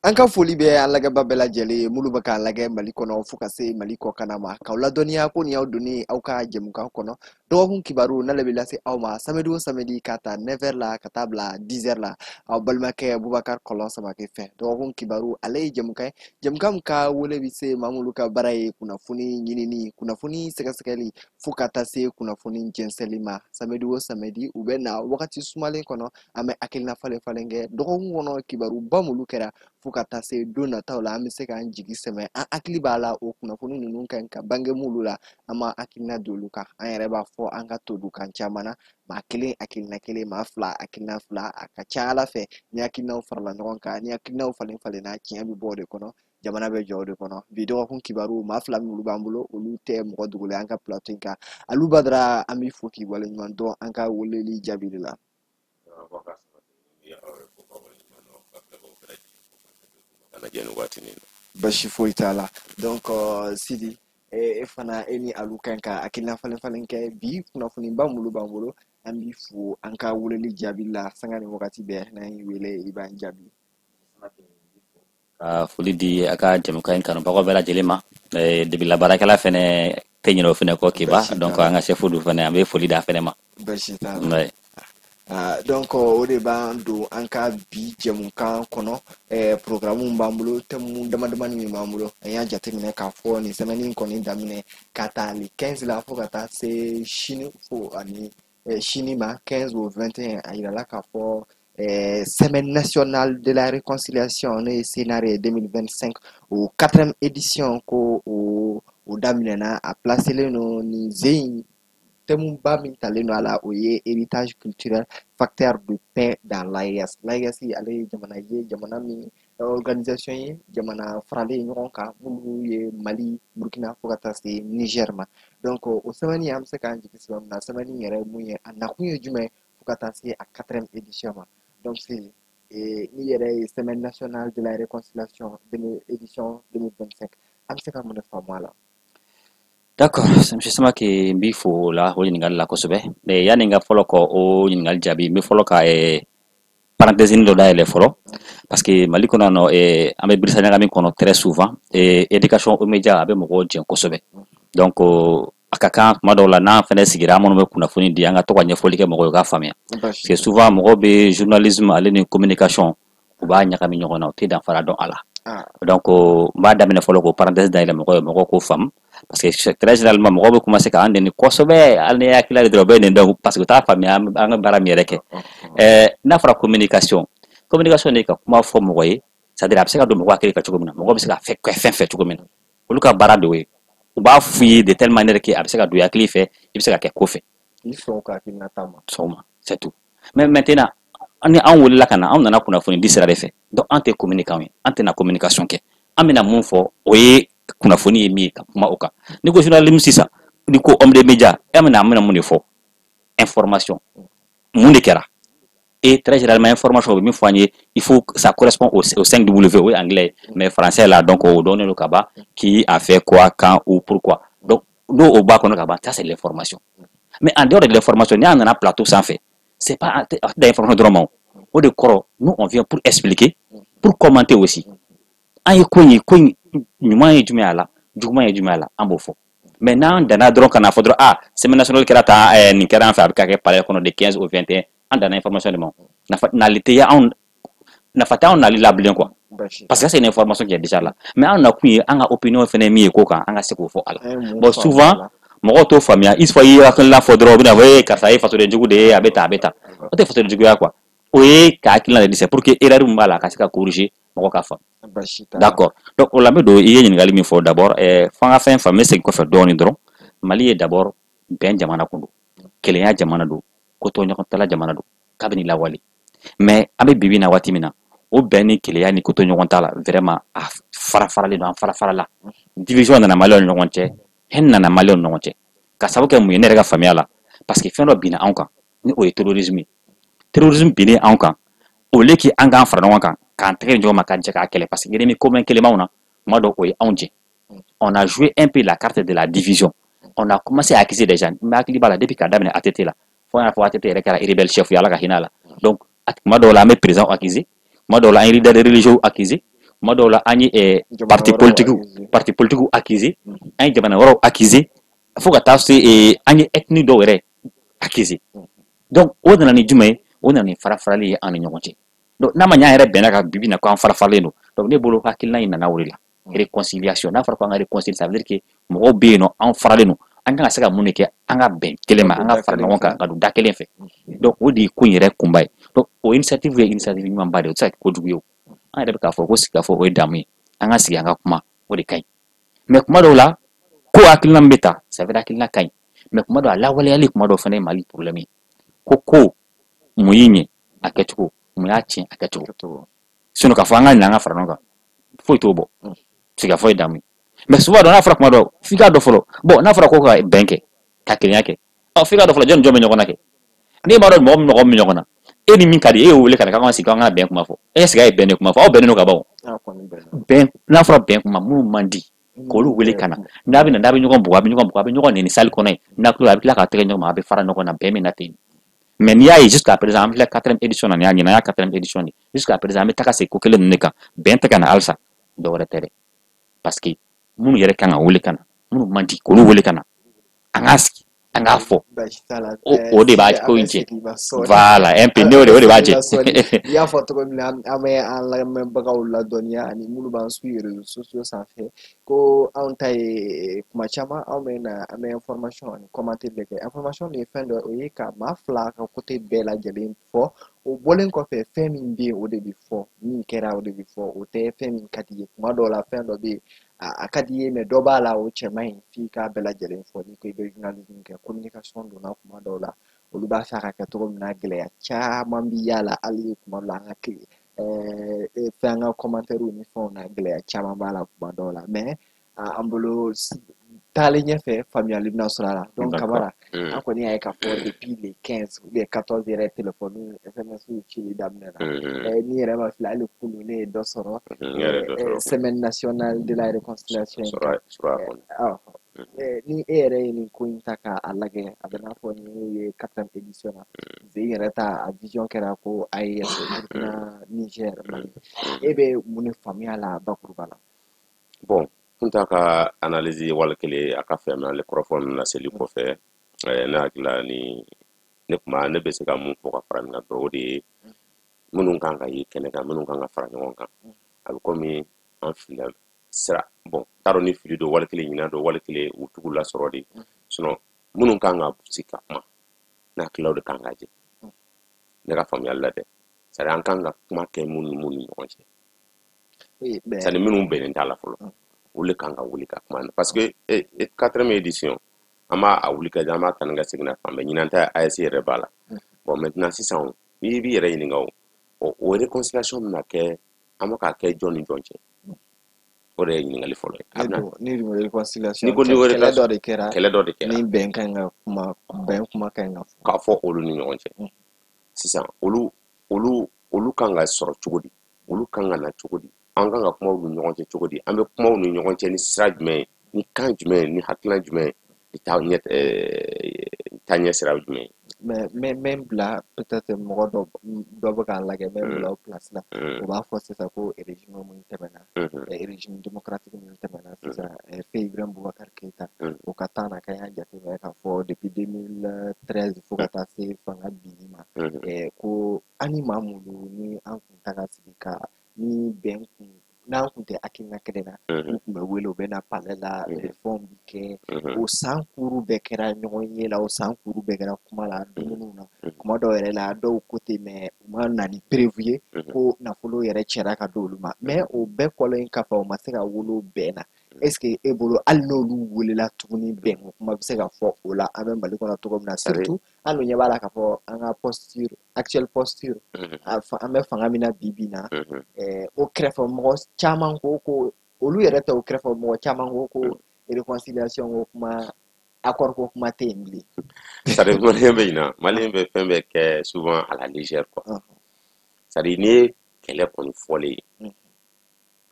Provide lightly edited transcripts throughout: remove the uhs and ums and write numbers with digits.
An ka foli bɛ an lagɛba bɛɛ lajɛlen minnu bɛ k'an lagɛ Mali kɔnɔ fo ka se Mali kɔkan ma k'aw ladɔnniya ko nin y'aw donnen aw ka jɛmukan kɔnɔ dɔgɔkun kibaru n'ale bɛ lase aw ma samedi o samedi k'a ta 9h la ka taa bila 10h la aw balimakɛ Bubakari Kɔlɔn Samake fɛ dɔgɔkun kibaru ale ye jɛmukan ye jɛmukan min ka wele bɛ se maa minnu ka baara ye kunnafoni ɲinini kunnafoni sɛgɛsɛgɛli fo ka taa se kunnafoni jɛnsɛnli ma samedi o samedi u bɛ na wagati sumalen kɔnɔ an bɛ hakilina falen falen kɛ dɔgɔkun kɔnɔ kibaruba minnu kɛra fo ka taa se don nataw la an bɛ se k'an jigi sɛmɛ an hakili b'a la o kunnafoni ninnu kan ka bange m'olu la an ma hakilina don olu kan an yɛrɛ b'a fɔ an ka to du kan caman na maa kelen hakilina kelen maa fila hakilina fila a ka ca ala fɛ ni hakilinaw farala ɲɔgɔn kan ni hakilinaw falen falenna tiɲɛ bɛ bɔ o de kɔnɔ jamana bɛ jɔ o de kɔnɔ bi dɔgɔkun kibaru maa fila minnu b'an bolo olu tɛ mɔgɔ dogolen an ka plateau in kan Alu Badara an b'i fo k'i waleɲuman dɔn an ka weleli jaabi de la. Basi foyi t'a la donc Sidi e fana e ni Alu kan ka hakilina falen falen kɛ bi kunnafoniba minnu b'an bolo an b'i fo an ka weleli jaabi la sanga ni wagati bɛɛ n'an y'i wele i b'an jaabi. Foli di a ka jɛmukan in kanubagaw bɛɛ lajɛlen ma depuis labaarakɛla fɛnɛ tɛ ɲinɛ o fɛnɛ kɔ kiba donc an ka chef du fɛnɛ an bɛ foli d'a fɛnɛ ma. Basi t'a la. Donc o de b'an don an ka bi jɛmukan kɔnɔ programme b'an bolo thème dama damani min b'an bolo an y'a jateminɛ k'a fɔ nin semaine kɔni daminɛ ka taa le 15 la fo ka taa se sini fo ani sini ma 15 au 21 a yirala k'a fɔ Semaine nationale de la réconciliation ne scénario 2025 au 4e édition ko o daminɛna a placelen no ni zein thème ba min talen no ala o ye héritage culturel facteur de paix dans l'AES. L'AES ale jamana ye jamana min organisation ye jamana faralen ɲɔgɔn kan minnu ye Mali Burkina fo ka taa se Niger ma donc o semaine an bɛ se k'an jigi sɛbɛn na semaine yɛrɛ mun ye a nakun ye jumɛn fo ka taa se a 4e édition ma donc ni yɛrɛ ye semaine nationale de la réconciliation édition 2025 an bɛ se ka mun de faamu a la. D'accord, monsieur Samake n b'i fo la o ɲininkali la kosɛbɛ yani n ka fɔlɔ kɔ o ɲininkali jaabi n bɛ fɔlɔ ka parenthèse dɔ dayɛlɛ fɔlɔ parce que Mali kɔnɔ nɔ an bɛ birisa ɲagami kɔnɔ très souvent éducation aux médias a bɛ mɔgɔw jɛn kosɛbɛ donc a ka kan tuma dɔw la n'an fɛnɛ sigira an minnu bɛ kunnafoni di an ka to ka ɲɛfɔli kɛ mɔgɔw ye u k'a faamuya parce que souvent mɔgɔw bɛ journalisme ale ni communication u b'a ɲagami ɲɔgɔn na u tɛ danfara dɔn a la donc n b'a daminɛ fɔlɔ k'o parenthèse dayɛlɛ mɔgɔw ye mɔgɔw k'o faamu parce que très généralement mɔgɔw bɛ commencer k'an dɛmɛ kosɛbɛ hali ni hakilila de dɔrɔn u bɛ nin dɔn parce que u t'a faamuya an ka baara min yɛrɛ kɛ n'a fɔra communication de ka kuma fɔ mɔgɔ ye c'est à dire a bɛ se ka don mɔgɔ hakili kan cogo min na mɔgɔ bɛ se ka fɛn fɛ cogo min na olu ka baara de y'o ye u b'a f'u ye de telle manière que a bɛ se ka don i hakili fɛ i bɛ se ka kɛ ko fɛ sɔgɔma c'est tout mais maintenant ni an wulila ka na an nana kunnafoni di sira de fɛ donc an tɛ communiquant ye an tɛna communication kɛ an bɛna mun fɔ o ye kunnafoni ye min ye ka kuma o kan ni ko journalisme sisan ni ko homme de média an bɛna mun de fɔ information mun de kɛra et très généralement information bɛ min fɔ an ye il faut que ça correspond au 5W o ye anglais mais français la donc o dɔnnen don ka ban qui a fait quoi quand ou pourquoi donc n'o o b'a kɔnɔ ka ban ça c'est l'information mais en dehors de l'information ni an nana plateau sanfɛ c'est pas d'information dɔrɔn ma o de kɔrɔ nous on vient pour expliquer pour commenter aussi an ye ko in ɲuman ye jumɛn a la juguman ye jumɛn a la an b'o fɔ mais n'an danna dɔrɔn ka na fɔ dɔrɔn semaine nationale kɛra tan nin kɛra an fɛ a bɛ ka kɛ palais kɔnɔ de 15 au 21 an danna information de ma nali tɛ nafa tɛ anw nali la bilen quoi parce que c'est une information qui est déjà là mais an nakun ye an ka opinion fɛnɛ min ye ko kan an ka se k'o fɔ a la bon souvent mɔgɔw t'o faamuya il faut i hakilina fɔ dɔrɔn u bɛna fɔ karisa ye fasoden jugu de ye a bɛ tan o tɛ fasoden juguya quoi o ye ka hakilina de di c'est pour que erreur min b'a la a ka se ka corriger mɔgɔ ka faamu d'accord donc o la n bɛ don i ye ɲininkali min fɔ d'abord f'an ka fɛn faamu n bɛ segin kɔfɛ dɔɔnin dɔrɔn Mali ye d'abord bɛn jamana kun don kelenya jamana don ko tɔɲɔgɔntala jamana don kabini lawale mais an bɛ bibi na waati min na o bɛn ni kelenya ni ko tɔɲɔgɔnta la vraiment a farafaralen don an farafarala division nana Maliyɛnw ni ɲɔgɔn cɛ haine nana Maliyɛnw ni ɲɔgɔn cɛ ka sababu kɛ mun ye ne yɛrɛ ka faamuya la parce que fɛn dɔ binna anw kan ni o ye terrorisme ye terrorisme binnen anw kan au lieu que an k'an fara ɲɔgɔn kan k'an tɛgɛ ɲɔgɔn ma ka jɛ k'a kɛlɛ parce que ennemi commun kelenmanw na tuma dɔ o ye anw jɛ on a joué un peu la carte de la division on a commencé à accuser des gens n bɛ hakili b'a la depuis k'a daminɛ ATT la fo y'a fɔ ATT yɛrɛ kɛra rebelle chef ye Ala ka hinɛ a la donc tuma dɔw la an bɛ président accusé tuma dɔw la an ye leader religieux accusé kuma dɔw la an ye parti politique accusé an ye jamana wɛrɛw accusé fo ka taa se an ye ethnie dɔw yɛrɛ accusé donc o nana ni jumɛn ye o nana ni farafarali ye an ni ɲɔgɔn cɛ donc n'a ma ɲɛ an yɛrɛ bɛnna ka bibi na ko an farafaralen don donc ne bolo hakilina in nana o de la réconciliation n'a fɔra ko an ka réconcilier ça veut dire que mɔgɔw bɛ yen nɔ an faralen don an kan ka se ka mun de kɛ an ka bɛn kelen ma an ka fara ɲɔgɔn kan ka don da kelen fɛ donc o de ye ko in yɛrɛ kunba ye donc o initiative ye initiative ɲumanba de ye o tɛ se ka kɛ kojugu ye o an yɛrɛ bɛ k'a fɔ ko sigikafɔ o ye damu ye an ka sigi an ka kuma o de ka ɲi mais kuma dɔw la ko hakilina min bɛ ta ça veut dire hakilina ka ɲi mais kuma dɔw a lawaleyali kuma dɔw fana ye Mali problème ye ko mun y'i ɲɛ a kɛcogo mun y'a tiɲɛ a kɛcogo sinon k'a fɔ an ka ɲinɛ an ka fara ɲɔgɔn kan foyi t'o bɔ sigikafɔ ye damu ye mais souvent n'a fɔra kuma dɔ f'i k'a dɔ fɔlɔ bon n'a fɔra ko ka bɛn kɛ ka kelenya kɛ f'i k'a dɔ fɔlɔ jɔn bɛ ɲɔgɔn na kɛ n'e m'a dɔn mɔgɔ min ɲɔgɔn na e ni min ka di e y'o wele ka na k'an ka sigi k'an ka bɛn kuma fɔ e sigi a ye bɛn de kuma fɔ aw bɛnnen don ka ban bɛn n'a fɔra bɛn kuma minnu man di k'olu wele ka na n'a bɛ ɲɔgɔn bugɔ a bɛ ɲɔgɔn nɛni salle kɔnɔ yen n'a tulo a bɛ tila k'a tɛgɛ ɲɔgɔn ma a bɛ fara ɲɔgɔn na bɛn min na ten mais n'i y'a ye jusqu'à présent an filɛ 4e édition na nin y'a ɲinan an y'a 4e édition de jusqu'à présent an bɛ taga se ko kelen ninnu de kan bɛn tɛ ka na halisa dɔwɛrɛ tɛ dɛ parce que minnu yɛrɛ kan ka wele ka na minnu man di k'olu wele ka na an k'a sigi an k'a fɔ o de b'a ko in cɛ voilà un peu ne o de b'a cɛ i y'a fɔ cogo min na an bɛ an lamɛnbagaw ladɔnniya ani minnu b'an suit réseaux sociaux sanfɛ ko anw ta ye kuma caman anw bɛ na an bɛ information ani commentaire de kɛ information de ye fɛn dɔ o ye ka maa fila ka côté bɛɛ lajɛlen fɔ o bɔlen kɔfɛ fɛn min bɛ yen o de bɛ fɔ min kɛra o de bɛ fɔ o tɛ fɛn min ka di ye kuma dɔw la fɛn dɔ bɛ yen a ka di ye mais dɔ b'a la o cɛ man ɲi f'i k'a bɛɛ lajɛlen fɔ n'i ko i bɛ journalisme kɛ communication donna kuma dɔw la olu b'a fɛ a ka kɛ cogo min na gɛlɛya caman bi y'a la hali kuma dɔw la an ka fɛn an ka commentaire ni fɛnw na gɛlɛya caman b'a la kuma dɔw la mais an bolo taalen ɲɛfɛ faamuyali bɛna sɔrɔ a la donc Kamara an kɔni y'a ye k'a fɔ depuis les 15 ou les 14 yɛrɛ téléphone SMS cili daminɛ na ni yɛrɛ ma fili hali kunu ne ye dɔ sɔrɔ semaine nationale de la réconciliation ni e yɛrɛ ye nin ko in ta k'a lajɛ a bɛ n'a fɔ ni ye 4e édition na Zeyi yɛrɛ ta a vision kɛra ko AES Burkina Niger Mali e bɛ mun de faamuya la bakuruba la bon kunta ka analyse wala kele aka fɛn ale kɔrɔfɔ na seli kɔfɛ ne hakila ni ne kuma ne bɛ se ka mun fɔ ka fara ɲɔgɔn kan o de ye minnu kan ka ye kɛnɛ kan minnu kan ka fara ɲɔgɔn kan a bɛ komi an filɛ sira bon t'a dɔn ni fili don wali kelen ɲinan don wali kelen u tugu lasɔrɔ de sinon minnu kan ka sigi ka kuma n'a kilaw de kan ka jɛ ne ka faamuyali la dɛ c'est à dire an kan ka kuma kɛ mun ni ɲɔgɔn cɛ c'est à dire minnu bɛnnen t'a la fɔlɔ olu kan ka wuli ka kuma parce que 4e édition an b'a wuli ka an b'a tan ka segin na fan bɛɛ ɲinan ta AES yɛrɛ b'a la bon maintenant sisan n'i b'i yɛrɛ ɲininka o réconciliation bɛna kɛ an bɛ k'a kɛ jɔn ni jɔn cɛ o de ye ɲininkali fɔlɔ ye ni réconciliation kɛlɛ dɔ de kɛra ni bɛn ka ɲi ka kuma bɛn kuma ka ɲi ka fɔ k'a fɔ olu ni ɲɔgɔn cɛ sisan olu kan ka sɔrɔ cogo di olu kan ka na cogo di an kan ka kuma olu ni ɲɔgɔn cɛ cogo di an bɛ kuma olu ni ɲɔgɔn cɛ ni sira jumɛn ye ni kan jumɛn ye ni hakilina jumɛn ye taa ɲɛ sira jumɛn ye mais bila peut-être mɔgɔ dɔ bɛ k'a lajɛ mais bila o place la o b'a fɔ sisan ko régime min tɛmɛna régime démocratique min tɛmɛna sisan feu Ibrahim Boubacar Keïta o ka temps na k'an y'a jateminɛ k'a fɔ depuis 2013 fo ka taa se fanga binni ma ko an ni maa minnu ni an kun taga sigi ka ni bɛn kun n'an kun tɛ hakilina kelen na u kun bɛ wele u bɛ na palais la fɛnw bi kɛ o san kuru bɛɛ kɛra ɲɔgɔn ye la o san kuru bɛɛ kɛra kuma la dumuniw na kuma dɔw yɛrɛ la dɔw ko ten mais u ma na ni prévu ye ko nafolo yɛrɛ cɛra ka d'olu ma mais o bɛɛ kɔlen kɔfɛ o ma se ka wolo bɛn na est-ce que e bolo hali n'olu welela tuguni bɛn o kuma bɛ se ka fɔ o la an bɛ Mali kɔnɔ cogo min na surtout an dun ɲɛ b'a la k'a fɔ an ka posture actuelle posture an bɛ fanga min na bi na o kɛrɛfɛ mɔgɔ caman ko olu yɛrɛ tɛ o kɛrɛfɛ mɔgɔ caman ko réconciliation ko kuma accord ko kuma tɛ yen bilen c'est-à-dire malien bɛ fɛn bɛɛ kɛ souvent à la légère quoi c'est-à-dire ni ye kɛlɛ kɔni fɔlen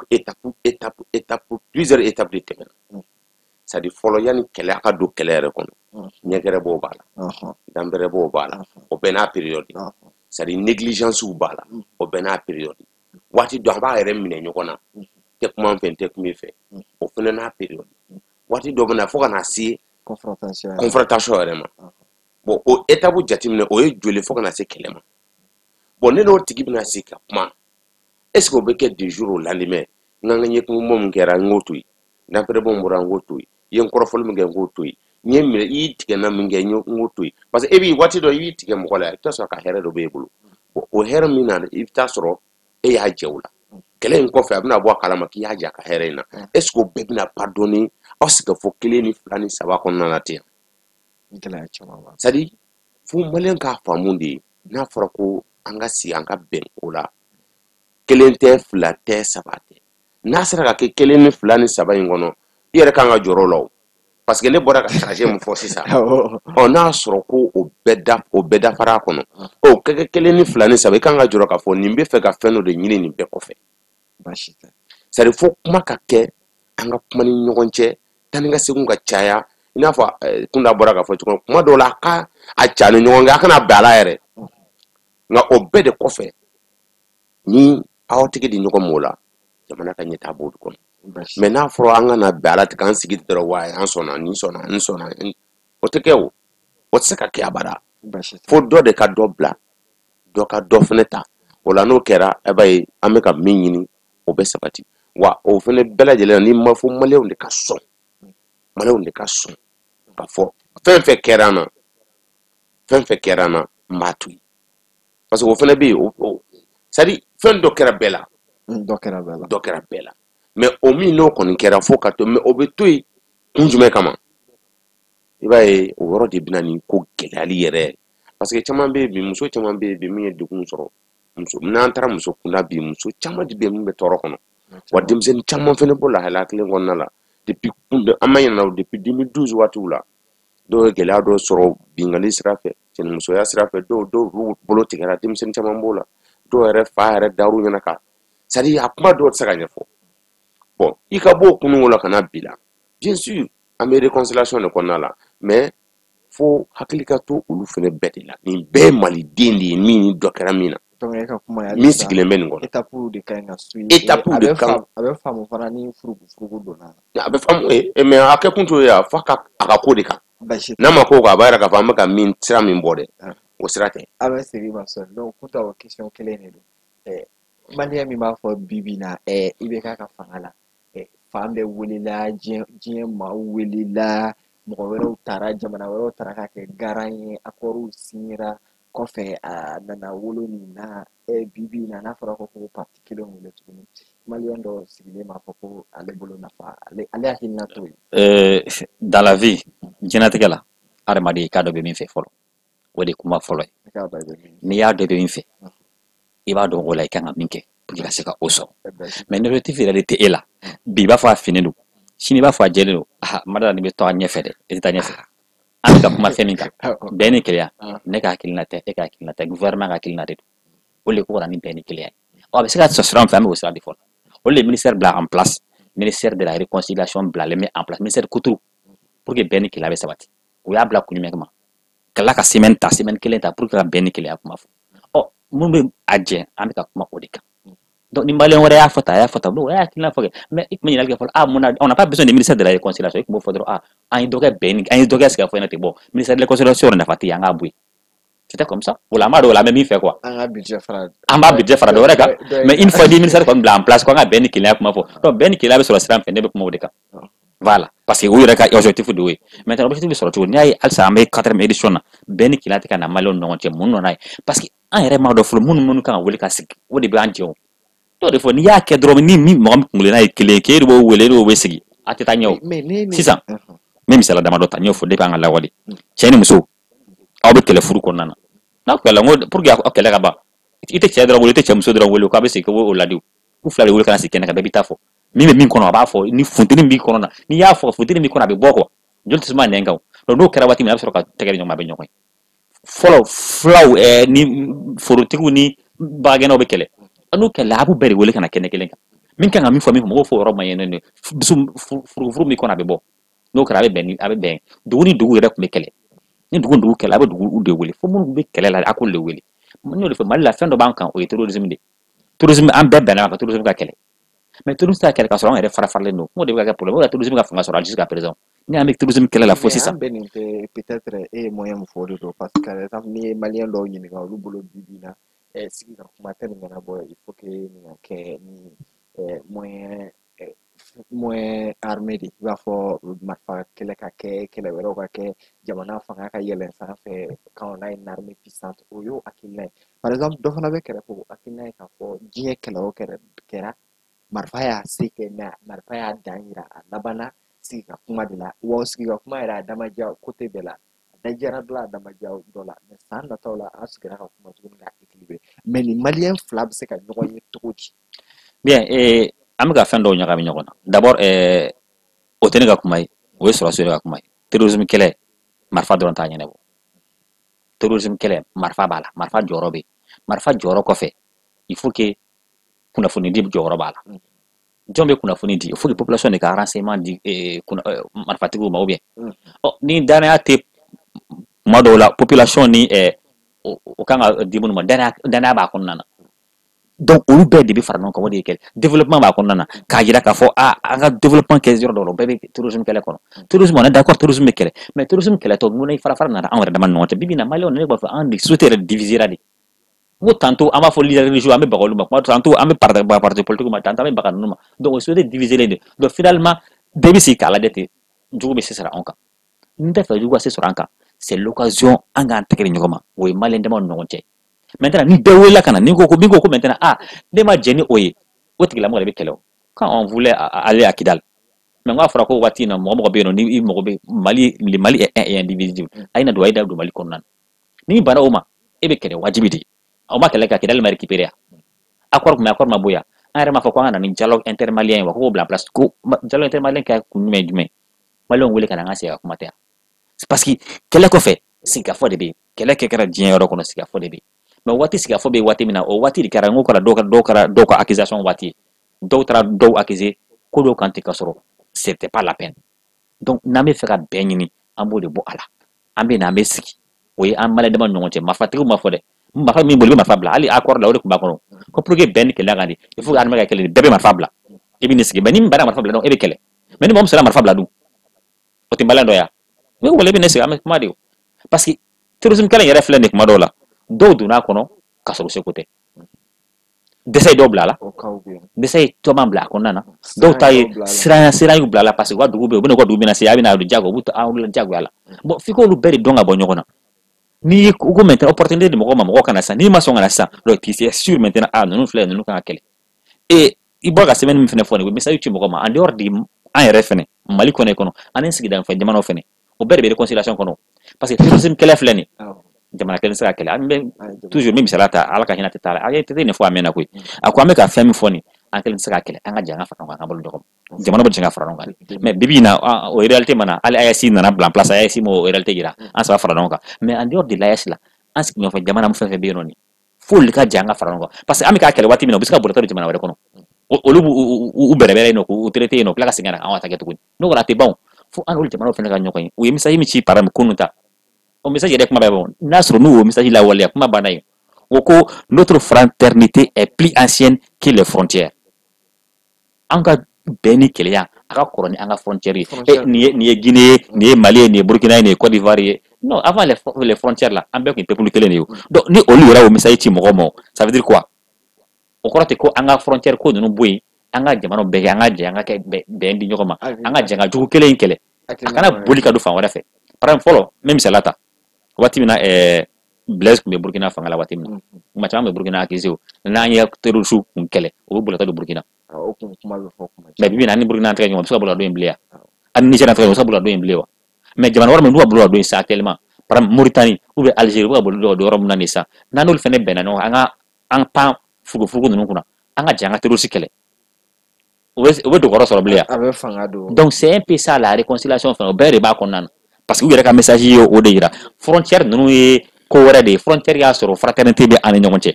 étape plusieurs étapes de tɛmɛna c'est-à-dire fɔlɔ yanni kɛlɛ a ka don kɛlɛ yɛrɛ kɔnɔ ɲɛgɛrɛ b'o b'a la danbɛrɛ b'o b'a la o bɛɛ n'a période c'est-à-dire négligence b'a la o bɛɛ n'a période waati dɔ an b'a yɛrɛ minɛ ɲɔgɔn na tɛ kuma fɛ tɛ kuma fɛ o fana n'a période waati dɔ bɛ na fo ka na se confrontation yɛrɛ ma bon o étape jateminɛ o ye joli fo ka na se kɛlɛ ma bon ne n'o tigi bɛna se ka kuma est ce que o bɛ kɛ du jour au lendemain n ka ɲɛkumu mun kɛra n k'o to yen n'apɛrɛ bɔ n bɔra n k'o to yen i ye n kɔrɔfɔli min kɛ n k'o to yen n ye minɛ i y'i tigɛ na min kɛ n k'o to yen parce que e b'i waati dɔ i b'i tigɛ mɔgɔ la i bɛ taa sɔrɔ ka hɛrɛ dɔ b'e bolo bon o hɛrɛ min na i bɛ taa sɔrɔ e y'a jɛ o la kɛlɛ in kɔfɛ a bɛna bɔ a kalama k'i y'a jɛ a ka hɛrɛ in na est ce que o bɛɛ bɛna pardonner aw se ka fɔ 1 ni 2 ni 3 kɔnɔna na ten c'est à dire fo maliyɛn k'a faamu de n'a fɔra ko an ka sigi an ka bɛn o la 1 tɛ 2 tɛ 3 tɛ n'a sera ka kɛ 1 ni 2 ni 3 in kɔnɔ i yɛrɛ kan ka jɔrɔ o la o parce que ne bɔra ka charger mun fɔ sisan n'a sɔrɔ ko o bɛɛ dafara a kɔnɔ o kɛ 1 ni 2 ni 3 i kan ka jɔrɔ k'a fɔ nin bɛ fɛ ka fɛn dɔ de ɲini nin bɛɛ kɔfɛ c'est à dire fo kuma ka kɛ an ka kuma ni ɲɔgɔn cɛ tan ni ka seginw ka caya i n'a fɔ Kunda bɔra k'a fɔ cogo min kuma dɔw la a ca ni ɲɔgɔn kɛ a kana bɛn a la yɛrɛ nka o bɛɛ de kɔfɛ ni aw tigi di ɲɔgɔn ma o la jamana ka ɲɛtaa b'o kɔnɔ mais n'a fɔra an kana bɛn a la ten k'an sigi dɔrɔn wa an sɔnna nin sɔnna n sɔnna o tɛ kɛ o tɛ se ka kɛ abada fo dɔ de ka dɔ bila dɔ ka dɔ fana ta o la n'o kɛra e b'a ye an bɛ ka min ɲini o bɛ sabati wa o fana bɛɛ lajɛlen ni ma fɔ maliyɛnw de ka sɔn ka fɔ fɛn fɛn kɛra an na n b'a to yen parce que o fana bɛ yen c'est à dire fɛn dɔ kɛra bɛɛ la dɔ kɛra bɛɛ la mais o min n'o kɔni kɛra fo ka to mais o bɛ to yen kun jumɛn kama i b'a ye o yɔrɔ de bɛna nin ko gɛlɛyali yɛrɛ parce que caman bɛ yen bi muso caman bɛ yen bi min ye degun sɔrɔ n'an taara muso kunda bi muso caman de bɛ yen min bɛ tɔɔrɔ kɔnɔ wa denmisɛnnin caman fana b'o lahalaya kelen kɔnɔna la depuis an ma ɲinɛ o depuis 2012 waatiw la dɔw ye gɛlɛya dɔ sɔrɔ bingali sira fɛ cɛnimusoya sira fɛ dɔw bolo tigɛra denmisɛnnin caman b'o la dɔw yɛrɛ fa yɛrɛ dar'u ɲɛna ka c'est à dire a kuma dɔw tɛ se ka ɲɛfɔ bon i ka bɔ o kununko la ka na bi la bien sûr an bɛ réconciliation de kɔnɔna la mais fo hakili ka to olu fana bɛɛ de la nin bɛɛ ye maliden de ye min ni dɔ kɛra min na min sigilen bɛ nin kɔnɔ étape de kan a bɛ faamu fana ni furugu donna a bɛ faamu mais a kɛ kun t'o ye f'a ka a ka ko de kan n'a ma ko a b'a yɛrɛ k'a fɔ an bɛ ka min sira min bɔ dɛ o sira tɛ a bɛ segin ma sɔn donc kun t'o question kelen de don maliyɛn min b'a fɔ bi bi in na i bɛ k'a ka fanga la fan bɛɛ welela diɲɛ maaw welela mɔgɔ wɛrɛw taara jamana wɛrɛw taara k'a kɛ garan ye accords signera kɔfɛ a nana wolo nin na bi bi in na n'a fɔra ko parti kelen wele tuguni maliyɛn dɔ sigilen b'a fɔ ko ale bolo nafa ale hakilina t'o ye dans la vie diɲɛlatigɛ la adamaden i k'a dɔ bɛ min fɛ fɔlɔ o de kuma fɔlɔ ye n'i y'a dɔ bɛ min fɛ i b'a dɔn o la i kan ka min kɛ pour que ka se ka o sɔrɔ mais l'objectif yɛrɛ de tɛ e la bi i b'a fɔ a finen don sini i b'a fɔ a jɛlen don madala nin bɛ to a ɲɛfɛ dɛ i tɛ taa ɲɛfɛ an bɛ ka kuma fɛn min kan bɛn ni kelenya ne ka hakilina tɛ e ka hakilina tɛ gouvernement ka hakilina de don o de ko ka na ni bɛn ni kelenya ye a bɛ se ka sɔrɔ sira min fɛ an bɛ o sira de fɔlɔ o de ministère bila en place ministère de la réconciliation bilalen bɛ en place ministère kuturu pour que bɛn ni kelenya bɛ sabati o y'a bila kun jumɛn kama ka tila ka semaine kelen ta pour que ka bɛn ni kelenya kuma fɔ mun bɛ a jɛ an bɛ ka kuma o de kan donc ni maliyɛn wɛrɛ y'a fɔ tan a y'a fɔ tan bon o y'a hakilina fɔ kɛ mais i tun bɛ ɲininkali kɛ fɔlɔ on n'a pas besoin de ministère de la réconciliation i tun b'o fɔ dɔrɔn an ye dɔ kɛ bɛn ni an ye dɔ kɛ sigi ka fɔ ɲɛna ten bon ministère de la réconciliation yɛrɛ nafa tɛ yen an k'a bɔ yen c'était comme ça o la an b'a dɔn o la an bɛ min fɛ quoi an b'a budget fara dɔ wɛrɛ kan mais une fois ni ministère kɔni bila en place ko an ka bɛn ni kelenya kuma fɔ donc bɛn ni kelenya bɛ sɔrɔ sira min fɛ ne bɛ kuma o de kan voilà parce que o yɛrɛ ka objectif de y'o ye maintenant objectif bɛ sɔrɔ cogo n'i y'a ye halisa an bɛ 4e édition na bɛn ni kelenya tɛ ka na maliyɛnw ni ɲɔgɔn cɛ mun nana ye parce que an yɛrɛ m'a dɔn fɔlɔ minnu kan ka wele ka sigi o de bɛ an jɛ o dɔw de fɔ n'i y'a kɛ dɔrɔn ni mɔgɔ min kunkelenna ye kelen k'e de b'o wele e de b'o bɛ sigi a tɛ taa ɲɛ o sisan n bɛ misaliya damadɔ ta n y'o fɔ depuis an ka lawale cɛ ni muso aw bɛ kɛlɛ furu kɔnɔna na n'aw kɛlɛ n ko pour que aw kɛlɛ ka ban i tɛ cɛ dɔrɔn wele i tɛ cɛ muso dɔrɔn wele k'a bɛ sigi k'o ladi u fila de wele ka na sigi kɛnɛ kan bɛɛ bɛ taa fɔ min bɛ min kɔnɔ a b'a fɔ ni funteni b'i kɔnɔ na n'i y'a fɔ funteni b'i kɔnɔ a bɛ bɔ quoi joli tɛ suma nɛn kan donc n'o kɛra waati min a bɛ sɔrɔ ka tɛgɛ di ɲɔgɔn ma a bɛ ɲɔgɔn ye fɔlɔ filaw ni forotigiw ni bagagɛnnaw bɛ kɛlɛ n'o kɛlɛ a b'u bɛɛ de wele ka na kɛnɛ kelen kan min kan ka min fɔ min fɔ mɔgɔw fɔ yɔrɔ ma ɲɛ ne furu min kɔnɔ a bɛ bɔ n'o kɛra a bɛ bɛn dugu ni dugu yɛrɛ tun bɛ kɛlɛ ni dugu kɛlɛ a bɛ dugu de wele fo minnu bɛ kɛlɛ la a k'olu de wele n y'o de fɔ Mali la fɛn dɔ b'an kan o ye terrorisme de tourisme an bɛɛ bɛnna ka tourisme ka kɛlɛ mais tourisme ta kɛlɛ ka sɔrɔ an yɛrɛ farafaralen don o de bɛ ka kɛ problème o de tourisme ka fanga sɔrɔ jusqu'à présent ni an bɛ tourisme kɛlɛ la fo sisan peut-être moyen min fɔ de don parce que par exemple ni ye maliyɛn dɔw ɲininka olu bolo bi bi in na sigi ka kuma tɛ nin ɲɛnabɔ il faut que nin ka kɛ ni moyen armé de i b'a fɔ marifa kɛlɛ ka kɛ kɛlɛ wɛrɛw ka kɛ jamana fanga ka yɛlɛn sanfɛ quand on a une armée puissante o y'o hakilina ye par exemple dɔ fana bɛ kɛrɛfɛ o hakilina ye k'a fɔ diɲɛ kɛlɛ o kɛra marifa y'a se kɛ mais marifa y'a dan yira a labanna sigi ka kuma de la wa sigi ka kuma yɛrɛ a damaja côté bɛɛ la a dajara dɔ la a damaja dɔ la mais san nataw la an sigira ka kuma tuguni ka équilibré mais ni maliyɛn fila bɛ se ka ɲɔgɔn ye cogo di bien an bɛ ka fɛn dɔw ɲagami ɲɔgɔn na d'abord o tɛ ne ka kuma ye o ye sɔrɔsiw ka kuma ye terrorisme kɛlɛ marifa dɔrɔn t'a ɲɛnabɔ terrorisme kɛlɛ marifa b'a la marifa jɔyɔrɔ bɛ yen marifa jɔyɔrɔ kɔfɛ il faut que kunnafoni di jɔyɔrɔ b'a la jɔn bɛ kunnafoni di il faut que population de ka renseignement di marifatigiw ma ou bien ni danaya tɛ kuma dɔw la population ni o kan ka di minnu ma danaya b'a kɔnɔna na donc olu bɛɛ de bɛ fara ɲɔgɔn kan o de ye kɛlɛ développement b'a kɔnɔna na k'a jira k'a fɔ an ka développement kɛ yɔrɔ dɔ la o bɛɛ bɛ terrorisme kɛlɛ kɔnɔ terrorisme on est d'accord terrorisme bɛ kɛlɛ mais terrorisme kɛlɛ tɔ mun na i fara nana an yɛrɛ dama ni ɲɔgɔn cɛ bibi in na maliyɛnw ne b'a fɔ an de société yɛrɛ divisera de n ko tantôt an b'a fɔ leader religieux an bɛ baga olu ma tantôt an bɛ parti politique ma tantôt an bɛ baga ninnu ma donc o société divisée de donc finalement bɛɛ bɛ sigi k'a lajɛ ten jugu bɛ se sɔrɔ anw kan n tɛ fɛ jugu ka se sɔrɔ an kan c'est l'occasion an k'an tɛgɛ di ɲɔgɔn ma o ye maliyɛn dama ni ɲɔgɔn cɛ maintenant ni bɛɛ wulila ka na min ko maintenant ne ma jɛ ni o ye o tigilamɔgɔ de bɛ kɛlɛ o quand on voulait aller à Kidal mais n k'a fɔra ko waati in na mɔgɔ bɛ yen nɔ ni i mago bɛ Mali est indivisible a ye na don a ye da don Mali kɔnɔna na ni banna o ma e bɛ kɛlɛ wajibi de o ma kɛlɛ ka Kidal ma récupérer accord ma bɔ yan an yɛrɛ m'a fɔ ko an ka na ni dialogue intermalien ye wa ko bila en place ko dialogue intermalien kɛ kun jumɛn maliyɛnw wele ka na an ka segin ka kuma tɛ yan parce que kɛlɛ kɔfɛ sigikafɔ de bɛ yen kɛlɛ kɛ kɛra diɲɛ yɔrɔ kɔnɔ sigikafɔ de bɛ yen mais waati sigikafɔ bɛ yen waati min na o waati de kɛra n ko kɛra dɔw ka accusation waati ye dɔw taara dɔw accuser ko dɔw kan tɛ ka sɔrɔ c'était pas la peine donc n'an bɛ fɛ ka bɛn ɲini an b'o de bɔ a la an bɛ na an bɛ sigi o ye an maliyɛn dama ni ɲɔgɔn cɛ marifatigiw ma fɔ dɛ marifa min bolo i bɛ marifa bila hali accord la o de tun b'a kɔnɔ ko pour que bɛn ni kɛlɛ ka di il faut que armée ka kɛlɛ bɛɛ bɛ marifa bila i bɛ nin sigi mais ni min banna marifa bila dɔrɔn e bɛ kɛlɛ mais ni mɔgɔ min sera marifa bila dun o tɛ maliyɛn dɔ ye ne ko wala i bɛ ne sigi an bɛ kuma de o parce que terrorisme kɛlɛ yɛrɛ filɛ nin kuma dɔw la dɔw donn'a kɔnɔ ka sɔrɔ seko tɛ dɛsɛ ye dɔw bila la dɛsɛ ye caman bila a kɔnɔna na dɔw ta ye siran y'u bila la parce que u ka dugu bɛ yen u bɛ n'u ka dugu bɛna se a bɛ na don jago u b'u ta jagoya la bon f'i k'olu bɛɛ de dɔn ka bɔ ɲɔgɔn na n'i ye ko maintenant opportunité di mɔgɔ ma mɔgɔ kana sisan n'i ma sɔn ka na sisan donc tu es sûr maintenant ninnu filɛ ninnu kan ka kɛlɛ et i bɔra ka sɛbɛnni min fɛnɛ fɔ nin ye message ci mɔgɔ ma en dehors de an yɛrɛ fɛnɛ Mali kɔnɔ ani sigida fɛn jamanaw fɛnɛ o bɛɛ de bɛ réconciliation kɔnɔ parce que terrorisme kɛlɛ filɛ nin jamana kelen se ka kɛlɛ an bɛ toujours min misaliya ta Ala ka hinɛ tɛ t'a la a ye tɛ nin fɔ a mɛnna koyi a ko an bɛ ka fɛn min fɔ nin an kelen tɛ se ka kɛlɛ an ka jɛ an ka fara ɲɔgɔn kan an ka bolo ɲɔgɔn jamana bɛ jɛ ka fara ɲɔgɔn kan mais bibi in na o réalité mana hali AES nana bila en place AES m'o réalité yira an saba fara ɲɔgɔn kan mais en dehors de l'AES la an sigiɲɔgɔn jamana min fɛn fɛn bɛ yen nɔ nin f'olu ka jɛ an ka fara ɲɔgɔn kan parce que an bɛ k'a kɛlɛ waati min na u bɛ se ka bolota don jamana wɛrɛ kɔnɔ olu b'u bɛrɛbɛrɛ yen nɔ k'u traité yen nɔ tila ka segin ka na an ka ta kɛ tuguni n'o kɛra a tɛ ban fo an n'olu jamanaw fɛnɛ ka ɲɔgɔn ye u ye message min ci par exemple kunun ta o message yɛrɛ kuma bɛ bɔ n'a sɔrɔ n'u y'o message lawaleya kuma banna yen o ko notre fraternité est plus ancienne que les frontières an ka bɛn ni kɛlɛya a ka kɔrɔ ni an ka frontières ye nin ye Guinée ye nin ye Mali ye nin ye Burkina ye nin ye Côte d'Ivoire ye non avant les frontières là an bɛɛ tun ye peuple kelen de ye donc ni olu yɛrɛ y'o message ci mɔgɔ ma ça veut dire quoi o kɔrɔ tɛ ko an ka frontière ko ninnu bɔ yen an ka jamanaw bɛɛ kɛ an ka jɛ an ka kɛ bɛn di ɲɔgɔn ma an ka jɛ ka jugu kelen in kɛlɛ a kana boli ka don fan wɛrɛ fɛ par exemple fɔlɔ n bɛ misaliya ta waati min na Blaise tun bɛ Burkina fanga la waati min na kuma caman bɛ Burkina accusé n'an ye terroristes kun kɛlɛ o bɛ bolota don Burkina mais bibi in na ni Burkina tɛgɛ ɲɔgɔn u bɛ se ka bolola don yen bilen ani Niger tɛgɛ ɲɔgɔn u bɛ se ka bolola don yen bilen wa mais jamana wɛrɛ min n'u ka bolola don yen sisan actuellement par exemple Mauritanie ou bien Algérie u bɛ ka bolola don yɔrɔ min na nin sisan n'an n'olu fɛnɛ bɛnna ɲɔgɔn kan an pan furugufurugu ninnu kunna an ka jɛ an ka terroristes kɛlɛ o bɛ dogo sɔrɔ bilen donc c'est un peu ça la réconciliation fɛnɛ o bɛɛ de b'a kɔnɔna na parce que u yɛrɛ ka message ye o de yira frontière ninnu ye ko wɛrɛ de ye frontière y'a sɔrɔ fraternité bɛ an ni ɲɔgɔn cɛ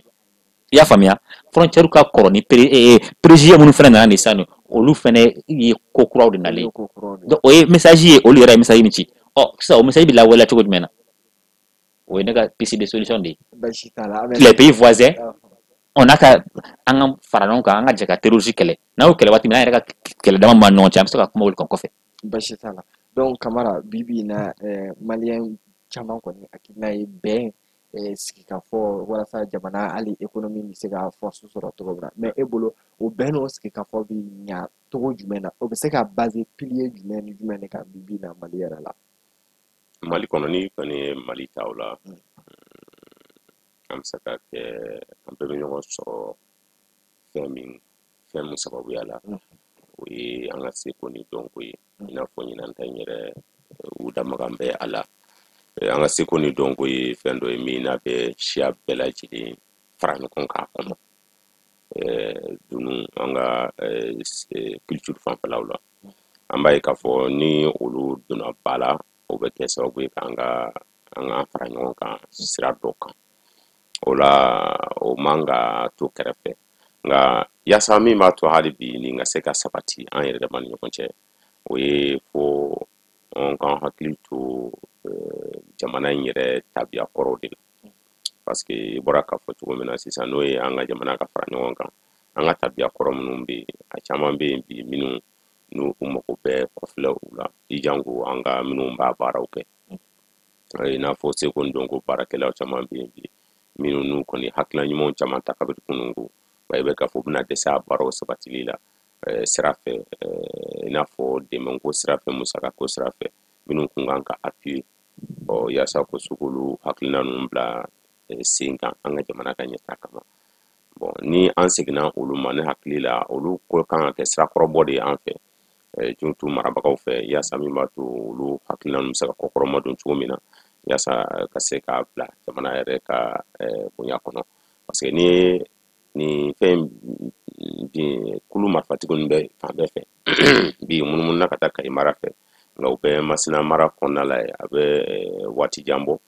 i y'a faamuya frontière ka kɔrɔ ni préjugés minnu fɛnɛ nana nin sisan olu fɛnɛ ye ko kuraw de nalen donc o ye message ye olu yɛrɛ ye message min ci sisan o message bɛ lawaleya cogo jumɛn na o ye ne ka piste de solution de ye les pays voisins on a ka an ka fara ɲɔgɔn kan an ka jɛ ka terrorisme kɛlɛ n'aw kɛlɛ waati min an yɛrɛ ka kɛlɛ dama ma ɲɔgɔn cɛ an bɛ se ka kuma olu kan kɔfɛ. Basi t'a la donc Kamara bibi na maliyɛn caman kɔni hakilina ye bɛn sigi ka fɔ walasa jamana hali économie bɛ se ka force sɔrɔ cogo min na mais e bolo o bɛn n'o sigi ka fɔ bi ɲa cogo jumɛn na o bɛ se ka base pilier jumɛn ni jumɛn de kan bibi na Mali yɛrɛ la. Mali kɔnɔ ni kɔni ye Mali ta o la an bɛ se ka kɛ an bɛɛ bɛ ɲɔgɔn sɔrɔ fɛn min sababuya la o ye an ka seko ni dɔnko ye i n'a fɔ ɲinan ta in yɛrɛ u damakan bɛ a la an ka seko ni dɔnko ye fɛn dɔ ye min n'a bɛ siya bɛɛ lajɛlen fara ɲɔgɔn k'a kɔnɔ dunu an ka culture fanfɛlaw la an b'a ye k'a fɔ ni olu donna ba la o bɛ kɛ sababu ye k'an ka fara ɲɔgɔn kan sira dɔ kan o la o man ka to kɛrɛfɛ nka yaasa min b'a to hali bi ni ka se ka sabati an yɛrɛ dama ni ɲɔgɔn cɛ o ye fo an k'an hakili to jamana in yɛrɛ tabiya kɔrɔw de la parce que i bɔra k'a fɔ cogo min na sisan n'o ye an ka jamana ka fara ɲɔgɔn kan an ka tabiya kɔrɔ minnu bɛ yen a caman bɛ yen bi minnu n'u mago bɛ kɔfilɛ u la i janko an ka minnu b'a baaraw kɛ i n'a fɔ seko ni dɔnko baarakɛlaw caman bɛ yen bi minnu n'u kɔni hakilina ɲumanw caman ta kabini kununko i bɛ k'a fɔ u bɛna dɛsɛ a baaraw sabatili la sira fɛ i n'a fɔ dɛmɛko sira fɛ musakako sira fɛ minnu kun kan ka appuyer yaasa ko sukulu hakilina ninnu bila sen kan an ka jamana ka ɲɛtaa kama bon ni an seginna olu ma ne hakili la olu ko kan ka kɛ sirakɔrɔbɔ de ye an fɛ juntu marabagaw fɛ yaasa min b'a to olu hakilina ninnu bɛ se ka kɔkɔrɔma don cogo min na yaasa ka se k'a bila jamana yɛrɛ ka bonya kɔnɔ parce que ni fɛn bi kulu marifatigi ninnu bɛ fan bɛɛ fɛ bi munumunu na ka taa Kayi mara fɛ nka u bɛ Masina mara kɔnɔna la a bɛ waati jan bɔ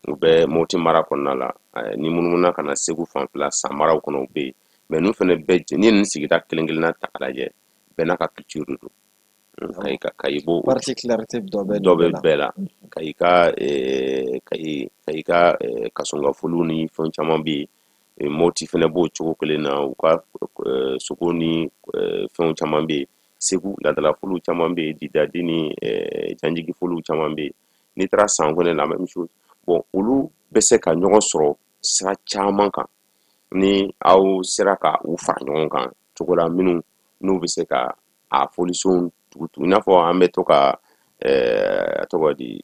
u bɛ Moti mara kɔnɔna la ni munumunu na ka na Segu fanfɛla san maraw kɔnɔ u bɛ yen mais n'u fana bɛɛ ni nin sigida kelen kelenna ta k'a lajɛ bɛɛ n'a ka culture de don Kayi b'o particularité dɔ bɛ bɛɛ la Kayi ka kasɔngafoliw ni fɛn caman bɛ yen Moti fana b'o cogo kelen na u ka sogo ni fɛnw caman bɛ yen Segu ladalafoliw caman bɛ yen Didadi ni janjigifoliw caman bɛ yen n'i taara san fana la même chose bon olu bɛ se ka ɲɔgɔn sɔrɔ sira caman kan ni aw sera ka u fara ɲɔgɔn kan cogo la minnu n'u bɛ se ka a folisenw tugutugu i n'a fɔ an bɛ to ka a tɔgɔ di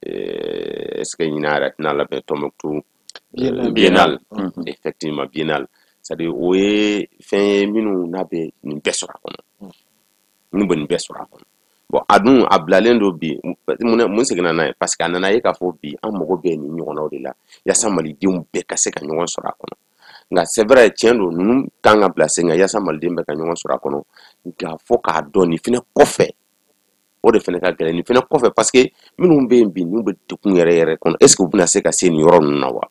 est-ce que ɲinan yɛrɛ tɛna labɛn Tɔnbukutu biennale effectivement biennale c'est-à-dire o ye fɛn ye minnu n'a bɛ nin bɛɛ sɔrɔ a kɔnɔ minnu bɛ nin bɛɛ sɔrɔ a kɔnɔ bon a dun a bilalen don bi mun seginna n'a ye parce que a nana ye k'a fɔ bi an mago bɛ nin ɲɔgɔnnaw de la yaasa malidenw bɛɛ ka se ka ɲɔgɔn sɔrɔ a kɔnɔ nka c'est vrai tiɲɛ don ninnu kan ka bila sen kan yaasa maliden bɛɛ ka ɲɔgɔn sɔrɔ a kɔnɔ nka fo k'a dɔn nin fɛnɛ kɔfɛ o de fɛnɛ ka gɛlɛn nin fɛnɛ kɔfɛ parce que minnu bɛ yen bi n'u bɛ degun yɛrɛ kɔnɔ est ce que u bɛna se ka se nin yɔrɔ ninnu na wa